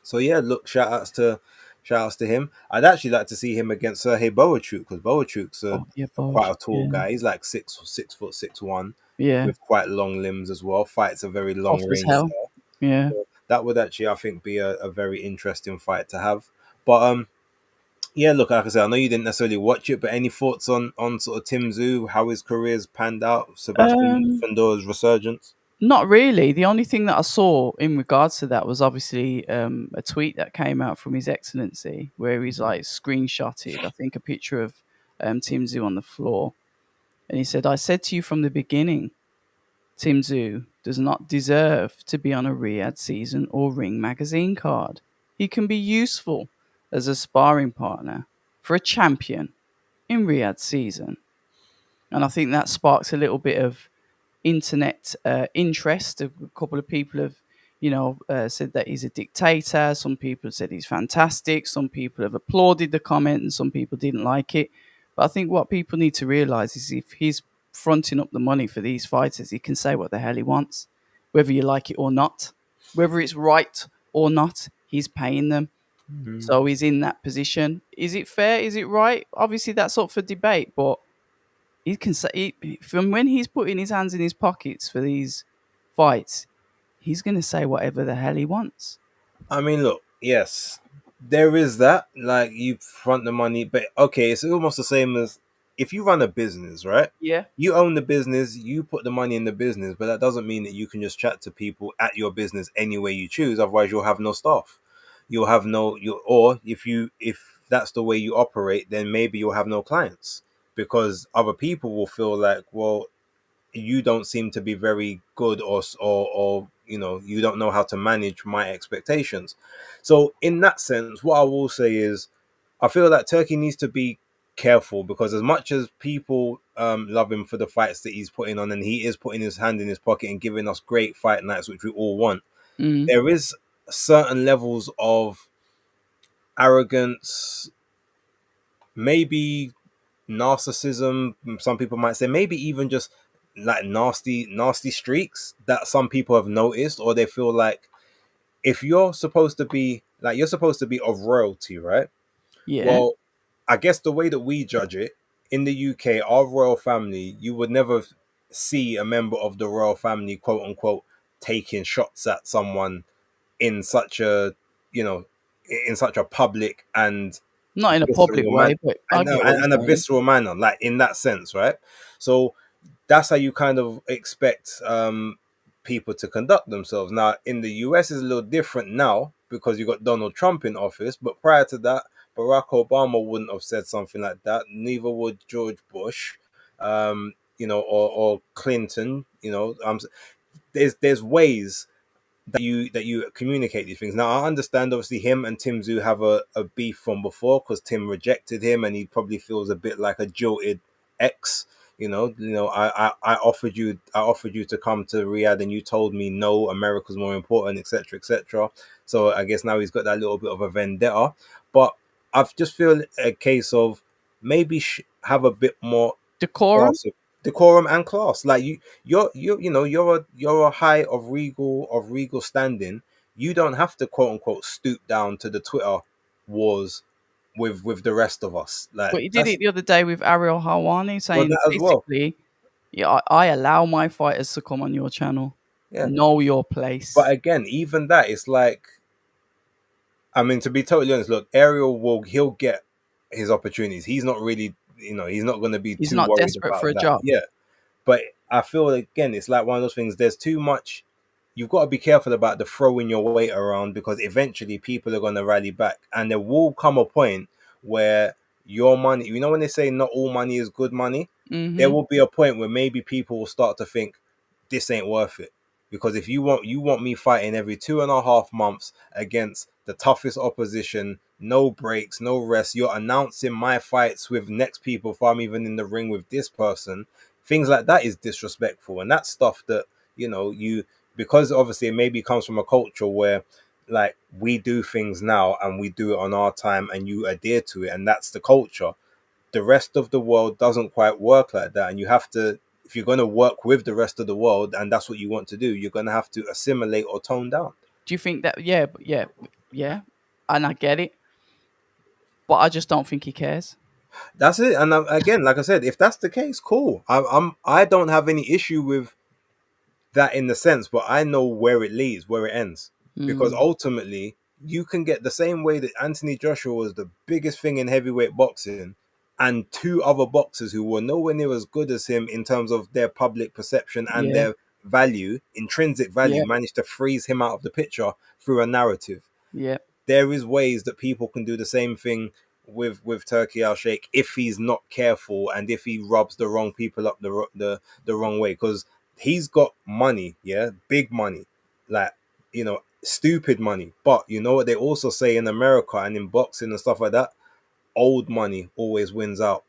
so yeah, look, shout outs to him. I'd actually like to see him against Sergey Boachuk because Boachuk's Oh yeah. quite Both. a tall Yeah. guy. He's like 6 foot 6'1", Yeah. with quite long limbs as well. Fights a very Off long as range hell. style. Yeah. So that would actually, I think, be a very interesting fight to have. But yeah, look, like I said, I know you didn't necessarily watch it, but any thoughts on sort of Tim Tszyu, how his career's panned out, Sebastian Um. Fundora's resurgence? Not really. The only thing that I saw in regards to that was obviously a tweet that came out from His Excellency where he's like screenshotted, I think, a picture of Tim Tszyu on the floor. And he said, I said to you from the beginning, Tim Tszyu does not deserve to be on a Riyadh season or Ring magazine card. He can be useful as a sparring partner for a champion in Riyadh season. And I think that sparks a little bit of internet interest. A couple of people have said that he's a dictator. Some people said he's fantastic. Some people have applauded the comment, and some people didn't like it. But I think what people need to realize is if he's fronting up the money for these fighters, he can say what the hell he wants, whether you like it or not, whether it's right or not. He's paying them, so he's in that position. Is it fair? Is it right? Obviously, that's up for debate. But he can say from when he's putting his hands in his pockets for these fights, he's going to say whatever the hell he wants. I mean, look, yes, there is that. Like, you front the money, but okay, it's almost the same as if you run a business, right? Yeah. You own the business, you put the money in the business, but that doesn't mean that you can just chat to people at your business any way you choose. Otherwise, you'll have no staff. You'll have no you, or if that's the way you operate, then maybe you'll have no clients because other people will feel like, well, you don't seem to be very good, or you don't know how to manage my expectations. So in that sense, what I will say is I feel that Turkey needs to be careful, because as much as people love him for the fights that he's putting on, and he is putting his hand in his pocket and giving us great fight nights, which we all want, Mm. there is certain levels of arrogance, maybe narcissism, some people might say, maybe even just like nasty streaks that some people have noticed, or they feel like if you're supposed to be of royalty, right? Yeah. Well, I guess the way that we judge it in the UK, our royal family, you would never see a member of the royal family, quote unquote, taking shots at someone in such a, you know, in such a public and Not in a public visceral way, man, but I and, get what and a you're saying. visceral manner, like in that sense, right? So that's how you kind of expect people to conduct themselves. Now, in the US, is a little different now because you got Donald Trump in office, but prior to that, Barack Obama wouldn't have said something like that. Neither would George Bush, or Clinton. There's ways that you communicate these things. Now, I understand obviously him and Tim Zoo have a beef from before because Tim rejected him and he probably feels a bit like a jilted ex. I offered you to come to Riyadh and you told me no, America's more important, etc., etc. So I guess now he's got that little bit of a vendetta. But I just feel a case of maybe have a bit more Decorum. class, decorum and class. Like you're a high of regal standing. You don't have to quote unquote stoop down to the Twitter wars with the rest of us. Like But he did that's it the other day with Ariel Hawani, well saying that as well. basically, yeah, I allow my fighters to come on your channel. Yeah. Know your But place. again, even that, it's like, I mean, to be totally honest, look, Ariel he'll get his opportunities. He's not really, he's not going to be He's too not worried desperate for about a that. job. Yeah. But I feel again, it's like one of those things. There's too much. You've got to be careful about the throwing your weight around, because eventually people are going to rally back, and there will come a point where your money. When they say not all money is good money, there Mm-hmm. will be a point where maybe people will start to think this ain't worth it. Because if you want me fighting every 2.5 months against the toughest opposition, no breaks, no rest, you're announcing my fights with next people if I'm even in the ring with this person. Things like that is disrespectful, and that's stuff that you because obviously it maybe comes from a culture where like we do things now and we do it on our time and you adhere to it, and that's the culture. The rest of the world doesn't quite work like that, and you have to, if you're going to work with the rest of the world and that's what you want to do, you're going to have to assimilate or tone down. Do you think that? Yeah, yeah, and I get it, but I just don't think he cares. That's it. And again, like I said, if that's the case, cool. I don't have any issue with that in the sense, but I know where it leads, where it ends. Because Mm. ultimately, you can get the same way that Anthony Joshua was the biggest thing in heavyweight boxing, and two other boxers who were nowhere near as good as him in terms of their public perception and Yeah, their value, intrinsic yeah, value, managed to freeze him out of the picture through a narrative. yeah. There is ways that people can do the same thing with Turkey Al Sheikh if he's not careful and if he rubs the wrong people up the wrong way, because he's got money, yeah, big money, like stupid money. But you know what they also say in America and in boxing and stuff like that, old money always wins out.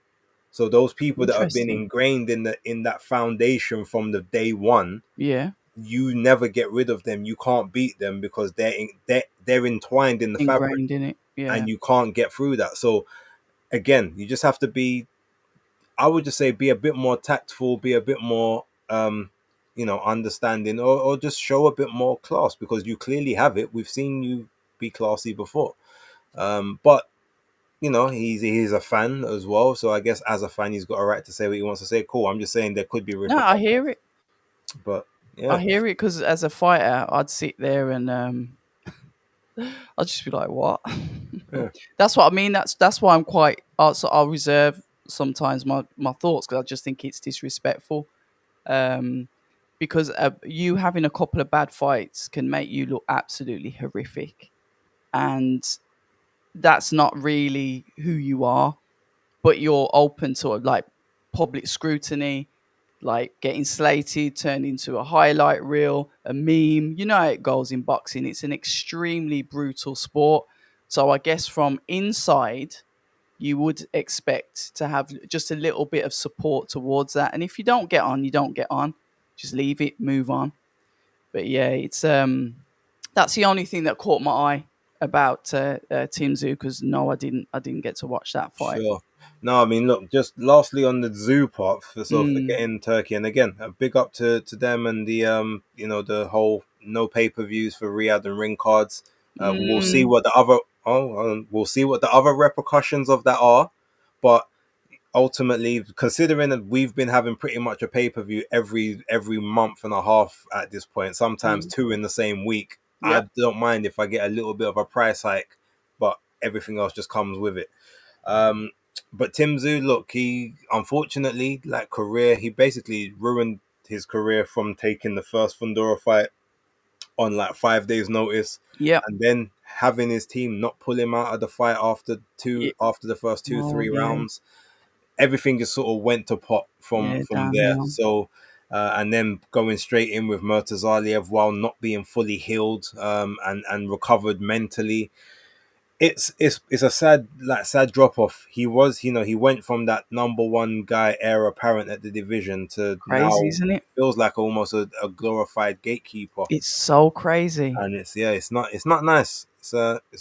So those people that have been Interesting. ingrained in that foundation from the day one, Yeah. you never get rid of them. You can't beat them because they're entwined in the fabric, Ingrained in it. Yeah. and you can't get through that. So again, you just have to be, I would just say, be a bit more tactful, be a bit more, understanding, or just show a bit more class, because you clearly have it. We've seen you be classy before. But he's a fan as well, so I guess as a fan, he's got a right to say what he wants to say. Cool. I'm just saying there could be No, I repercussions, hear it. but I yeah, hear it because as a fighter, I'd sit there and I'd just be like, "What?" yeah, That's what I mean. That's why I'm quite. I'll reserve sometimes my thoughts because I just think it's disrespectful. Um, because you having a couple of bad fights can make you look absolutely horrific, and that's not really who you are. But you're open to like public scrutiny, like getting slated, turned into a highlight reel, a meme. You know how it goes in boxing. It's an extremely brutal sport. So I guess from inside, you would expect to have just a little bit of support towards that. And if you don't get on, you don't get on. Just leave it, move on. But yeah, it's that's the only thing that caught my eye about Team Zoo because no, I didn't get to watch that fight. sure. No, I mean, look, just lastly on the zoo part, so Mm, forgetting Turkey, and again, a big up to them and the the whole no pay-per-views for Riyadh and ring cards. We'll see mm, what the other we'll see what the other repercussions of that are, but ultimately, considering that we've been having pretty much a pay-per-view every month and a half at this point, sometimes mm. two in the same week, I Yep. don't mind if I get a little bit of a price hike, but everything else just comes with it. um but Tim Tszyu, look, he unfortunately, like career, he basically ruined his career from taking the first Fundora fight on like 5 days notice, Yep. and then having his team not pull him out of the fight Yeah. after the first two Oh three yeah. rounds. Everything just sort of went to pot Yeah. from there. Downhill. So and then going straight in with Murtazaliev while not being fully healed, and recovered mentally. It's a sad drop off. He went from that number one guy, heir apparent at the division, to Crazy, now isn't it? feels like almost a glorified gatekeeper. It's so crazy. And it's not nice. It's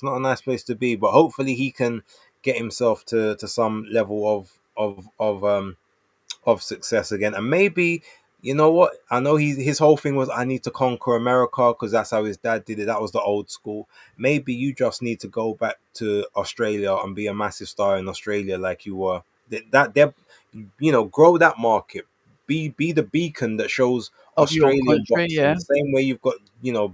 not a nice place to be. But hopefully he can get himself to some level of success again. And maybe, you know what? I know his whole thing was, I need to conquer America because that's how his dad did it. That was the old school. Maybe you just need to go back to Australia and be a massive star in Australia like you were. That grow that market. Be the beacon that shows Of your Australian country, boxing. yeah. The same way you've got,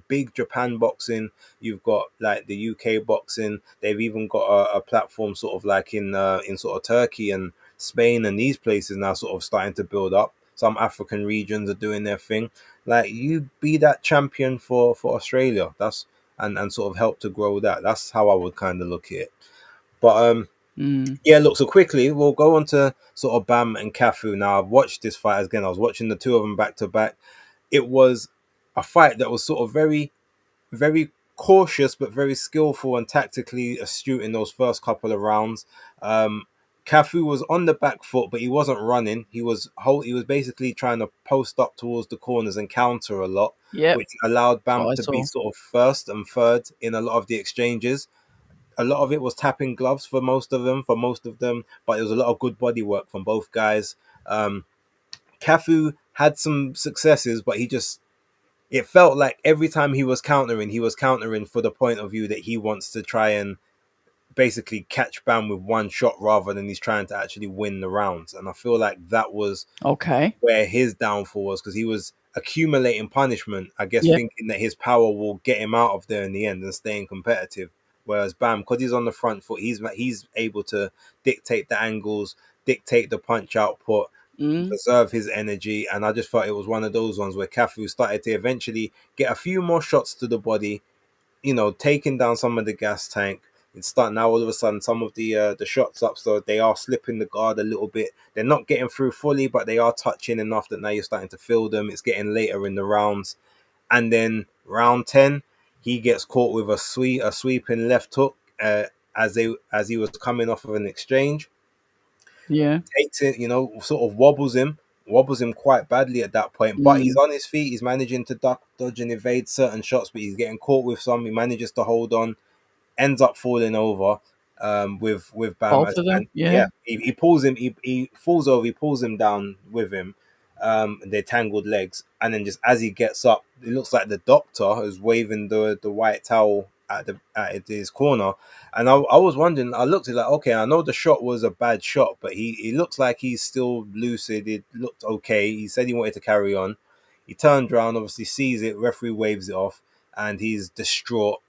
big Japan boxing, you've got like the UK boxing. They've even got a platform sort of like in sort of Turkey and Spain and these places now, sort of starting to build up. Some African regions are doing their thing. Like, you be that champion for Australia. That's and sort of help to grow that. That's how I would kind of look at it. But Mm. yeah, look, so quickly we'll go on to sort of Bam and Cafu. Now, I've watched this fight again. I was watching the two of them back to back. It was a fight that was sort of very, very cautious but very skillful and tactically astute in those first couple of rounds. Um, Cafu was on the back foot, but he wasn't running. He was basically trying to post up towards the corners and counter a lot, Yep. which allowed That's what Bam I to be saw. sort of first and third in a lot of the exchanges. A lot of it was tapping gloves for most of them, but there was a lot of good body work from both guys. Cafu had some successes, but it felt like every time he was countering for the point of view that he wants to try and basically catch Bam with one shot rather than he's trying to actually win the rounds. And I feel like that was Okay. where his downfall was, because he was accumulating punishment, I guess, Yeah. thinking that his power will get him out of there in the end and staying competitive. Whereas Bam, because he's on the front foot, he's able to dictate the angles, dictate the punch output, Mm. preserve his energy. And I just thought it was one of those ones where Cafu started to eventually get a few more shots to the body, taking down some of the gas tank. It's starting now, all of a sudden, some of the shots up, so they are slipping the guard a little bit. They're not getting through fully, but they are touching enough that now you're starting to feel them. It's getting later in the rounds. And then round 10, he gets caught with a sweeping left hook, as he was coming off of an exchange. Yeah. Takes it, sort of wobbles him, wobbles him quite badly at that point. But he's Mm. on his feet. He's managing to duck, dodge, and evade certain shots, but he's getting caught with some. He manages to hold on, ends up falling over with Bam. Both of them, And yeah. yeah, he pulls him. He falls over. He pulls him down with him. Their tangled legs, and then just as he gets up, it looks like the doctor is waving the white towel at his corner. And I was wondering, I looked at it like, okay, I know the shot was a bad shot, but he looks like he's still lucid. It looked okay. He said he wanted to carry on. He turned around, obviously sees it, referee waves it off, and he's distraught.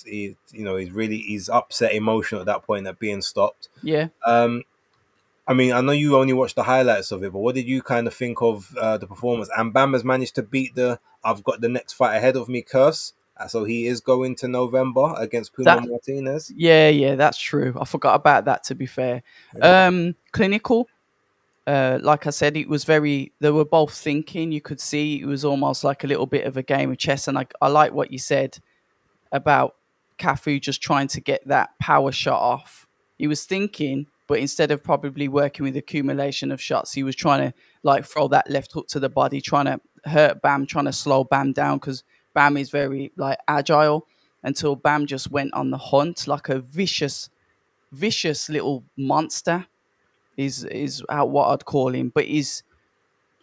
He's upset, emotional at that point at being stopped. Yeah. I mean, I know you only watched the highlights of it, but what did you kind of think of the performance? And Bam has managed to beat the "I've got the next fight ahead of me" curse, so he is going to November against Puma That Martinez. yeah, that's true. I forgot about that, to be fair. Yeah. Clinical. Like I said, it was very. They were both thinking. You could see it was almost like a little bit of a game of chess. And I like what you said about Cafu just trying to get that power shot off. He was thinking, but instead of probably working with accumulation of shots, he was trying to like throw that left hook to the body, trying to hurt Bam, trying to slow Bam down because Bam is very like agile. Until Bam just went on the hunt like a vicious little monster. Is how what I'd call him, but he's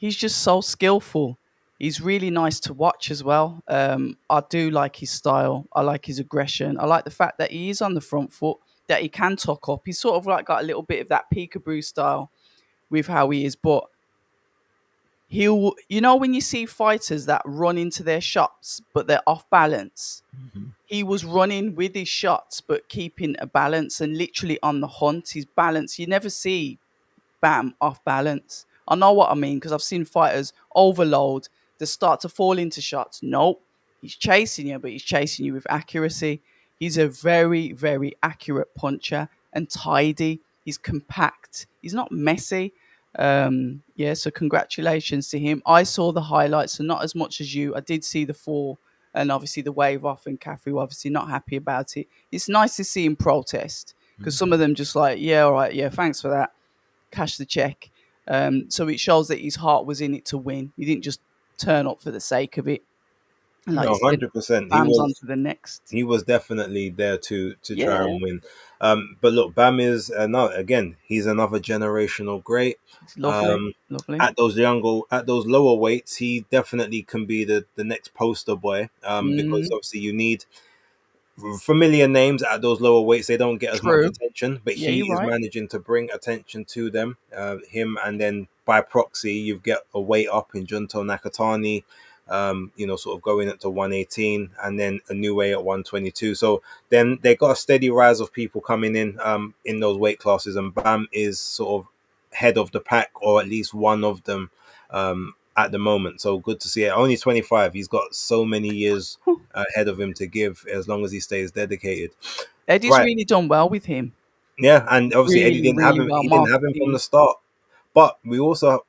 just so skillful. He's really nice to watch as well. I do like his style. I like his aggression. I like the fact that he is on the front foot, that he can tuck up. He's sort of like got a little bit of that peekaboo style with how he is. But he'll, when you see fighters that run into their shots, but they're off balance, Mhm. he was running with his shots, but keeping a balance and literally on the hunt. His balance, you never see Bam off balance. I know what I mean because I've seen fighters overload. They start to fall into shots. Nope, he's chasing you, but he's chasing you with accuracy. He's a very, very accurate puncher and tidy. He's compact. He's not messy. Yeah, so congratulations to him. I saw the highlights, and not as much as you. I did see the fall and obviously the wave off, and Cafu obviously not happy about it. It's nice to see him protest because some of them just like, yeah, all right, yeah, thanks for that, cash the check. So it shows that his heart was in it to win. He didn't just turn up for the sake of it. And like you No, said, 100%. Bam's on to the next. He was definitely there to try Yeah, and win. But look, Bam is no again. He's another generational great. it's lovely, Um, lovely. at those lower weights, he definitely can be the next poster boy. Because Mm, obviously you need familiar names at those lower weights. They don't get as much true. attention, but Yeah, he you're is right. managing to bring attention to them. Him, and then by proxy, you get a weight up in Junto Nakatani. Sort of going up to 118, and then a new way at 122. So then they got a steady rise of people coming in those weight classes, and Bam is sort of head of the pack, or at least one of them at the moment. So good to see it. Only 25. He's got so many years ahead of him to give as long as he stays dedicated. Eddie's Right. really done well with him. Yeah, and obviously Eddie Really, didn't have really him. well He didn't have him from marketing. the start. But we also,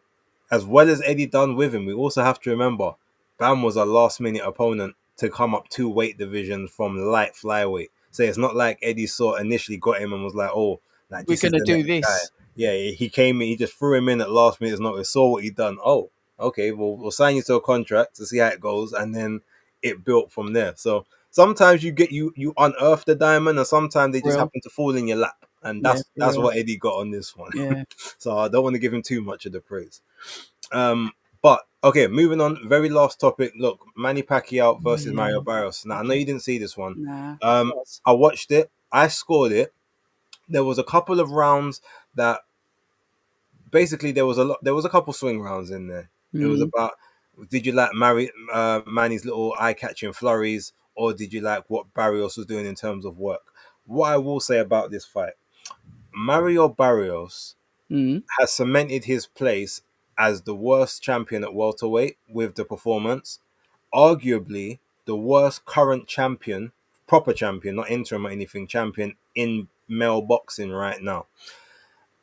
as well as Eddie done with him, we also have to remember Bam was a last minute opponent to come up 2 weight divisions from light flyweight. So it's not like Eddie saw initially got him and was like, oh, like We're this is gonna the do next guy. this. Yeah, he came in, he just threw him in at last minute's notice, saw what he done. Oh, okay, well we'll sign you to a contract to see how it goes, and then it built from there. So sometimes you unearth the diamond, and sometimes they just Real. happen to fall in your lap, and Yeah, for that's real. what Eddie got on this one. Yeah. So I don't want to give him too much of the praise. But okay, moving on. Very last topic. Look, Manny Pacquiao versus Yeah. Mario Barrios. Now I know Okay. you didn't see this one. Nah. Um, Yes. I watched it. I scored it. There was a couple of rounds that basically there was a couple swing rounds in there. It was Mm. about, did you like Manny's little eye catching flurries, or did you like what Barrios was doing in terms of work? What I will say about this fight, Mario Barrios Mm. has cemented his place as the worst champion at welterweight with the performance, arguably the worst current champion, proper champion, not interim or anything, champion in male boxing right now.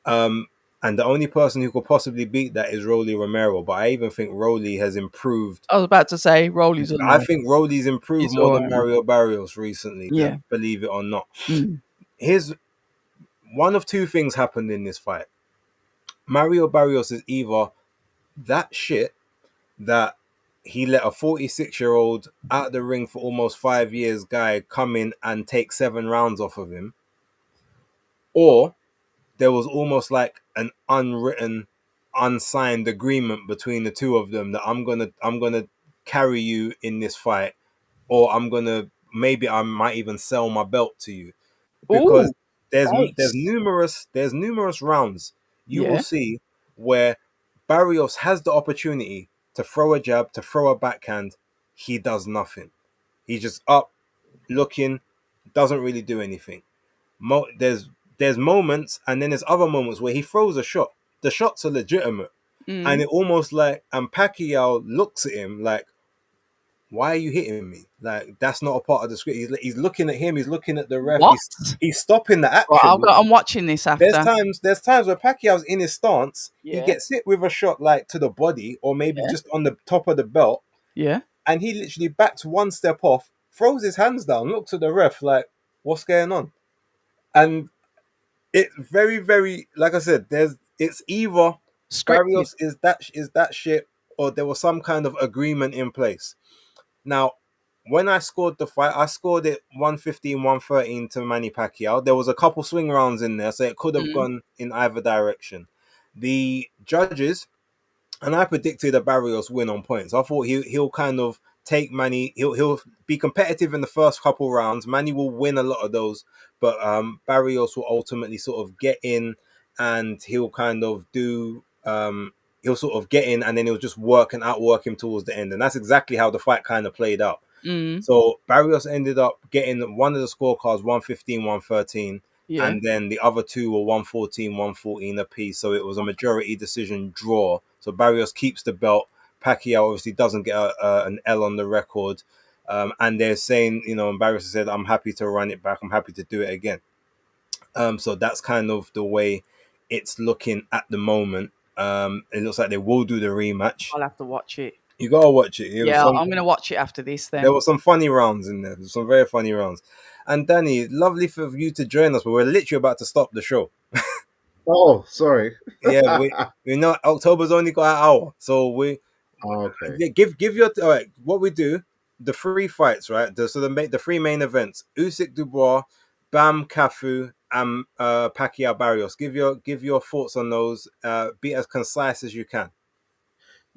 Um, and the only person who could possibly beat that is Rolly Romero. But I even think Rolly has improved. I was about to say Rolly's on I there. think Rolly's improved He's more all than right, man. Mario Barrios recently, Yeah. believe it or not. Mm. Here's one of two things happened in this fight. Mario Barrios is either that shit that he let a 46-year-old out the ring for almost 5 years guy come in and take 7 rounds off of him, or there was almost like an unwritten, unsigned agreement between the two of them that I'm gonna carry you in this fight, or maybe I might even sell my belt to you, because Oh, there's base. numerous rounds you will Yeah. see where Barrios has the opportunity to throw a jab, to throw a backhand. He does nothing. He's just up, looking, doesn't really do anything. There's moments, and then there's other moments where he throws a shot. The shots are legitimate, and Mm. it almost like, and Pacquiao looks at him like, why are you hitting me? Like, that's not a part of the script. He's looking at him. He's looking at the ref. What? He's stopping the Right, action. I'm watching this after. There's times where Pacquiao's in his stance. He Yeah. gets hit with a shot like to the body, or maybe Yeah. just on the top of the belt, Yeah. and he literally backs one step off, throws his hands down, looks at the ref like, what's going on? And it's very, very, like I said, it's either Scripted. Barrios is that shit, or there was some kind of agreement in place. Now, when I scored the fight, I scored it 115, 113 to Manny Pacquiao. There was a couple swing rounds in there, so it could have Mm. gone in either direction. The judges, and I predicted a Barrios win on points. I thought he'll kind of take Manny. He'll be competitive in the first couple rounds. Manny will win a lot of those, but Barrios will ultimately sort of get in, and he'll kind of do. He'll sort of get in, and then he'll just work and outwork him towards the end, and that's exactly how the fight kind of played out. Mm. So Barrios ended up getting one of the scorecards 115, 113, Yeah. and then the other two were 114, 114 apiece. So it was a majority decision draw. So Barrios keeps the belt. Pacquiao obviously doesn't get an L on the record. And they're saying, and Barrios said, I'm happy to run it back. I'm happy to do it again. So that's kind of the way it's looking at the moment. It looks like they will do the rematch. I'll have to watch it. You gotta watch it. Yeah, I'm gonna watch it after this There then. were some funny rounds in there. There's some very funny rounds. And Danny, lovely for you to join us, but we're literally about to stop the show. Oh, sorry. Yeah, we know October's only got an hour, so we Okay. yeah, give your all right. What we do, the three fights, right? The three main events: Usyk, Dubois, Bam, Cafu, and Pacquiao, Barrios. Give your thoughts on those. Be as concise as you can.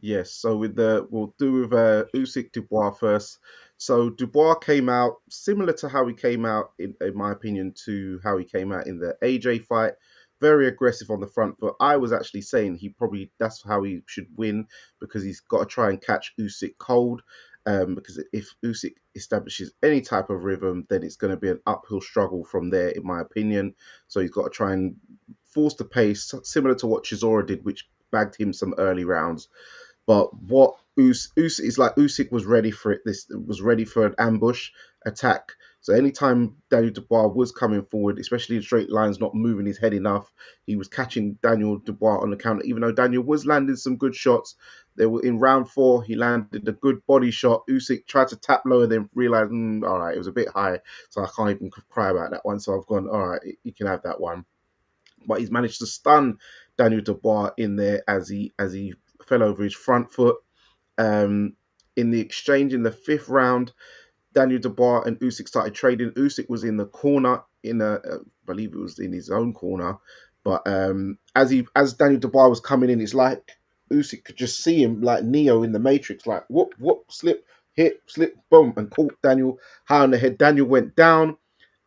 Yes, so we'll do with Usyk Dubois first. So Dubois came out similar to how he came out, in my opinion, to how he came out in the AJ fight. Very aggressive on the front foot. I was actually saying that's how he should win, because he's got to try and catch Usyk cold. Because if Usyk establishes any type of rhythm, then it's going to be an uphill struggle from there, in my opinion. So he's got to try and force the pace, similar to what Chisora did, which bagged him some early rounds. But what Usyk is like, Usyk was ready for it. This was ready for an ambush attack. So anytime Daniel Dubois was coming forward, especially in straight lines, not moving his head enough, he was catching Daniel Dubois on the counter. Even though Daniel was landing some good shots, they were in round 4. He landed a good body shot. Usyk tried to tap lower, then realized, all right, it was a bit high, so I can't even cry about that one. So I've gone, all right, you can have that one. But he's managed to stun Daniel Dubois in there as he fell over his front foot. In the exchange in the 5th round, Daniel Dubois and Usyk started trading. Usyk was in the corner, I believe it was in his own corner. But as Daniel Dubois was coming in, it's like Usyk could just see him like Neo in the Matrix, like whoop whoop, slip, hit, slip, boom, and caught Daniel high on the head. Daniel went down.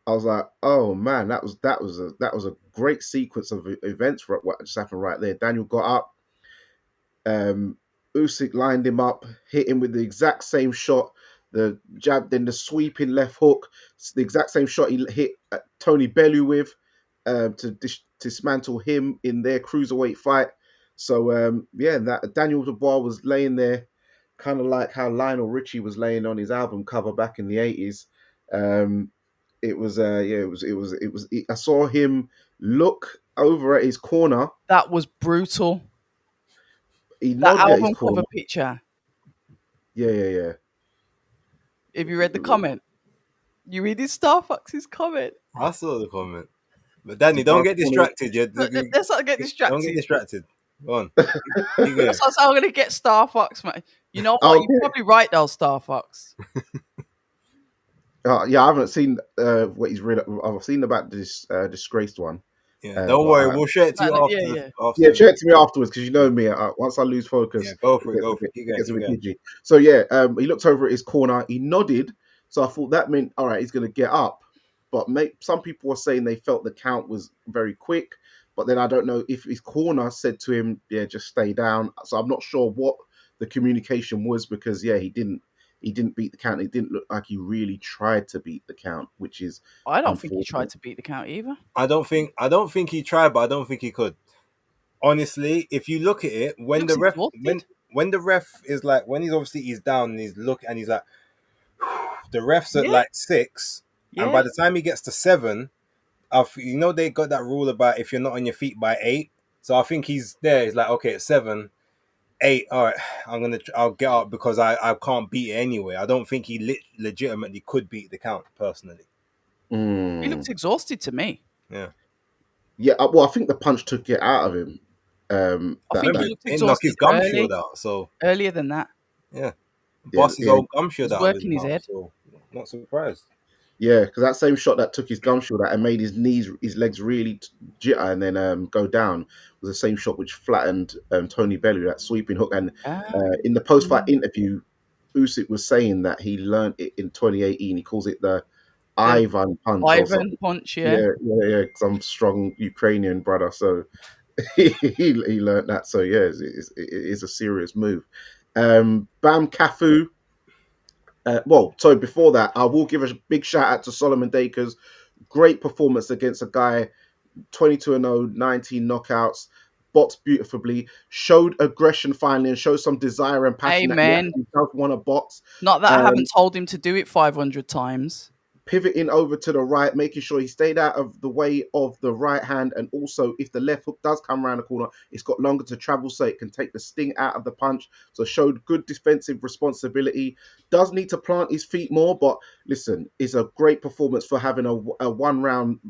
I was like, oh man, that was a great sequence of events for what just happened right there. Daniel got up, Usyk lined him up, hit him with the exact same shot, the jab, then the sweeping left hook, the exact same shot he hit Tony Bellew with, to dismantle him in their cruiserweight fight. So that Daniel Dubois was laying there, kind of like how Lionel Richie was laying on his album cover back in the 80s. It was I saw him look over at his corner. That was brutal. He That nodded at his album corner. cover picture. Yeah. Have you read the comment? You read his Starfox's comment. I saw the comment, but Danny, don't get distracted. Let's not get Don't get distracted. distracted. Go on. Keep going. That's how I'm gonna get Star Fox, man. You know what? Oh, You're probably right, though, Star Fox. yeah, I haven't seen what he's read. I've seen about this disgraced one. Yeah, don't But worry. We'll share it to No, you no, after yeah, the yeah. yeah, after. share it to me afterwards because you know me. Once I lose Yeah, focus, go it for it. gets a Go for bit, it. Keep it going. gets a Keep bit going. gidgy. So yeah, he looked over at his corner. He nodded. So I thought that meant all right, he's going to get up. But some people were saying they felt the count was very quick. But then I don't know if his corner said to him, "Yeah, just stay down." So I'm not sure what the communication was because yeah, he didn't beat the count. It didn't look like he really tried to beat the count, which is I don't think he tried unfortunate. to beat the count either. I don't think he tried, but I don't think he could. Honestly, if you look at it, He when looks the ref exhausted. when the ref is like when he's down and he's like the ref's at Yeah, like 6, and yeah. by the time he gets to 7, they got that rule about if you're not on your feet by 8. So I think he's there. He's like, okay, it's 7, 8. All right, I'll get up because I can't beat it anyway. I don't think he legitimately could beat the count personally. He Mm. looks exhausted to me. Yeah, Yeah, well, I think the punch took it out of him. I think That remember he that looked it knocked his exhausted gum shield out. So earlier than that. yeah, yeah, bust his yeah, old gum He shield was out of his working his mouth. head. So not surprised. yeah, because that same shot that took his gum shield out and made his legs really jitter and then go down was the same shot which flattened Tony Bellew, that sweeping hook. And Ah, in the post fight interview, Usyk was saying that he learned it in 2018. He calls it the the Ivan punch or Ivan something. punch, yeah. Yeah. Some strong Ukrainian brother, so he learned that. So yeah, it is a serious move. Bam Cafu. Well, so before that, I will give a big shout out to Solomon Dakers. Great performance against a guy 22-0, 19 knockouts, boxed beautifully, showed aggression finally, and showed some desire and passion that he Amen. actually does want to box. Not that I Um, haven't told him to do it 500 times. Pivoting over to the right, making sure he stayed out of the way of the right hand, and also if the left hook does come around the corner, it's got longer to travel so it can take the sting out of the punch. So showed good defensive responsibility. Does need to plant his feet more, but listen, it's a great performance for having a one round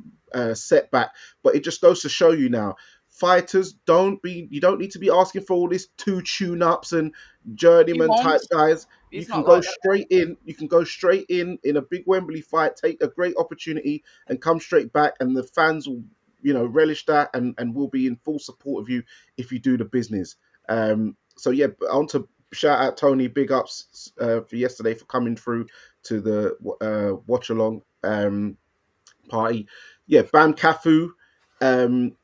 setback. But it just goes to show you now, fighters you don't need to be asking for all this two tune ups and He journeyman won't. type guys. You He's can not go like that. straight in. You can go straight in a big Wembley fight, take a great opportunity, and come straight back. And the fans will, relish that and will be in full support of you if you do the business. So yeah, I want to shout out Tony. Big ups for yesterday for coming through to the watch along party. Yeah, Bam Cafu. Um,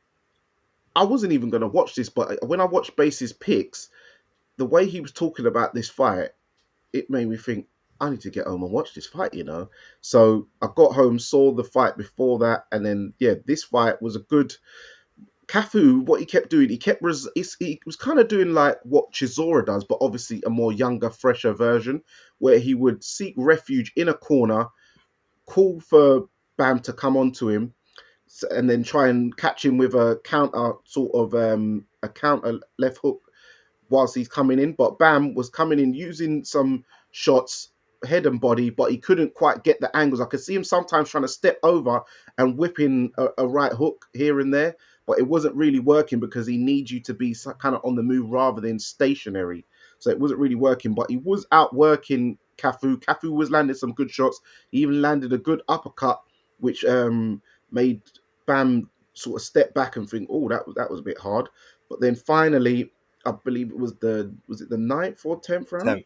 I wasn't even going to watch this, but when I watched Base's picks, the way he was talking about this fight, it made me think I need to get home and watch this fight. So I got home, saw the fight before that, and then yeah, this fight was a good. Cafu, what he kept doing, he was kind of doing like what Chisora does, but obviously a more younger, fresher version, where he would seek refuge in a corner, call for Bam to come onto him, and then try and catch him with a counter sort of a counter left hook whilst he's coming in. But Bam was coming in using some shots, head and body, but he couldn't quite get the angles. I could see him sometimes trying to step over and whipping a right hook here and there, but it wasn't really working because he needs you to be kind of on the move rather than stationary. So it wasn't really working, but he was outworking Cafu. Cafu was landing some good shots. He even landed a good uppercut, which made Bam sort of step back and think, oh, that was a bit hard. But then finally, I believe it was the ninth or 10th round? 10th.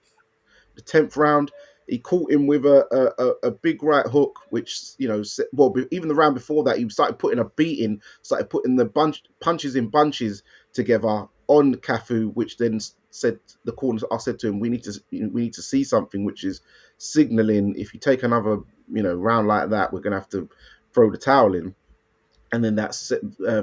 The 10th round, he caught him with a big right hook, which, even the round before that, he started putting started putting the punches in bunches together on Cafu, which then said the corners. I said to him, we need to see something, which is signaling if you take another round like that, we're gonna have to throw the towel in. And then that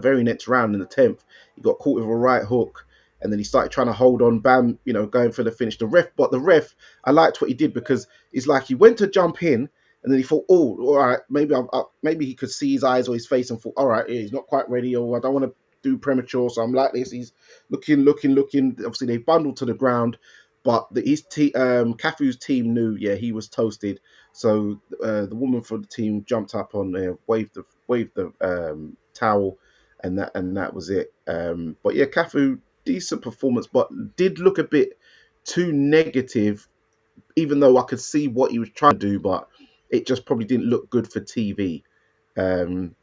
very next round in the 10th, he got caught with a right hook, and then he started trying to hold on. Bam, going for the finish. The ref, I liked what he did because it's like he went to jump in, and then he thought, oh, all right, maybe he could see his eyes or his face and thought, all right, he's not quite ready, or I don't want to do premature, so I'm like this. He's looking. Obviously, they bundled to the ground, but Cafu's team knew, yeah, he was toasted. So the woman for the team jumped up on there, waved the towel, and that was it. But yeah, Cafu decent performance, but did look a bit too negative, even though I could see what he was trying to do, but it just probably didn't look good for TV. Um,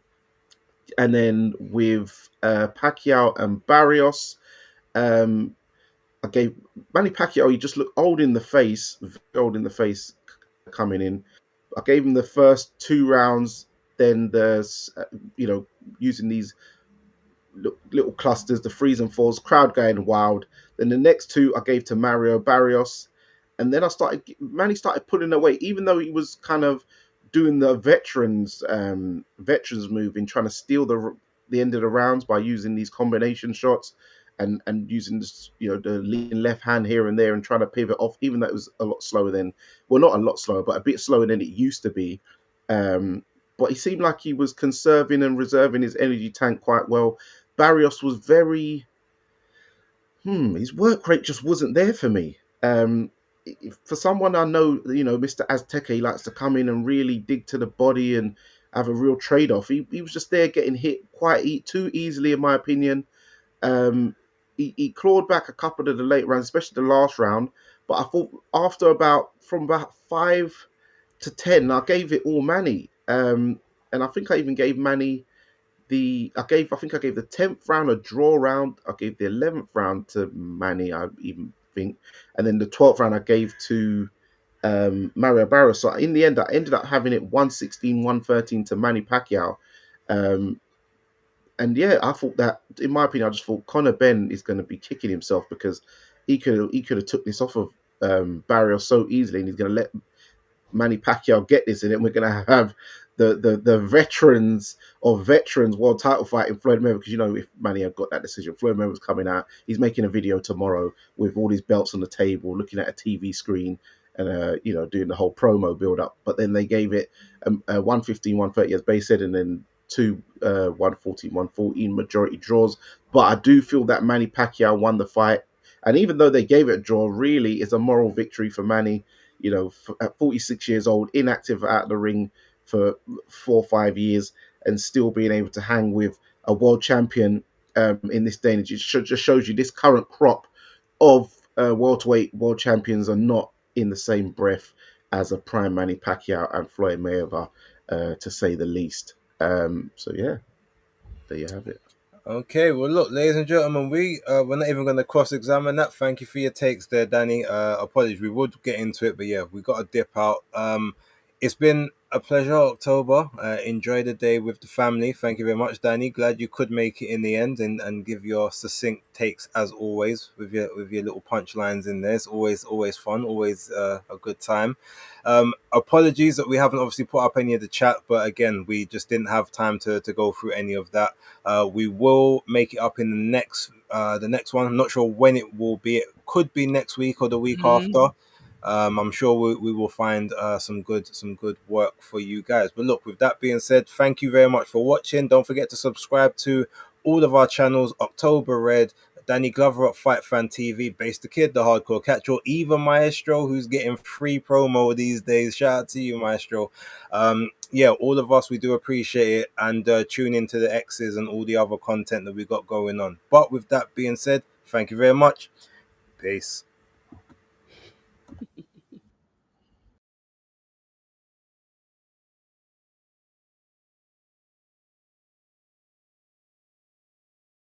and then with Pacquiao and Barrios, um, I gave Manny Pacquiao. He just looked old in the face, very old in the face coming in. I gave him the first 2 rounds, then using these little clusters, the threes and fours, crowd going wild. Then the next two I gave to Mario Barrios, and then Manny started pulling away, even though he was kind of doing the veterans move in trying to steal the end of the rounds by using these combination shots and using this, the lean left hand here and there and trying to pivot off, even though it was a lot slower than, well, not a lot slower, but a bit slower than it used to be. But he seemed like he was conserving and reserving his energy tank quite well. Barrios was very, his work rate just wasn't there for me. For someone I know, Mr. Azteca, he likes to come in and really dig to the body and have a real trade-off. He was just there getting hit quite too easily, in my opinion. He clawed back a couple of the late rounds, especially the last round. But I thought from about 5 to 10, I gave it all Manny. And I think I even gave Manny I gave the 10th round a draw round. I gave the 11th round to Manny, I even think, and then the 12th round I gave to Mario Barrios. So in the end, I ended up having it 116, 113 to Manny Pacquiao. And yeah, I thought that, in my opinion, I just thought Conor Benn is going to be kicking himself because he could have took this off of Barrios so easily, and he's going to let Manny Pacquiao get this, and then we're going to have the veterans of veterans world title fight in Floyd Mayweather. Because if Manny had got that decision, Floyd Mayweather's coming out. He's making a video tomorrow with all his belts on the table, looking at a TV screen, and doing the whole promo build up. But then they gave it 115, 130 as Bay said, and then two 114, 114 majority draws. But I do feel that Manny Pacquiao won the fight, and even though they gave it a draw, really it's a moral victory for Manny. At 46 years old, inactive out of the ring for 4 or 5 years, and still being able to hang with a world champion in this day and age. It just shows you this current crop of welterweight world champions are not in the same breath as a prime Manny Pacquiao and Floyd Mayweather, to say the least. So yeah, there you have it. Okay, well, look, ladies and gentlemen, we're not even going to cross-examine that. Thank you for your takes there, Danny. Apologies, we would get into it, but yeah, we got to dip out. It's been a pleasure, October. Enjoy the day with the family. Thank you very much, Danny. Glad you could make it in the end and give your succinct takes as always with your little punchlines in there. It's always fun, always a good time. Apologies that we haven't obviously put up any of the chat, but again, we just didn't have time to go through any of that. We will make it up in the next one. I'm not sure when it will be. It could be next week or the week after. I'm sure we will find some good work for you guys. But look, with that being said, thank you very much for watching. Don't forget to subscribe to all of our channels: October Red, Danny Glover at Fight Fan TV, Base the Kid, the Hardcore Catcher, even Maestro, who's getting free promo these days. Shout out to you, Maestro. Yeah, all of us, we do appreciate it, and tune into the X's and all the other content that we got going on. But with that being said, thank you very much. Peace.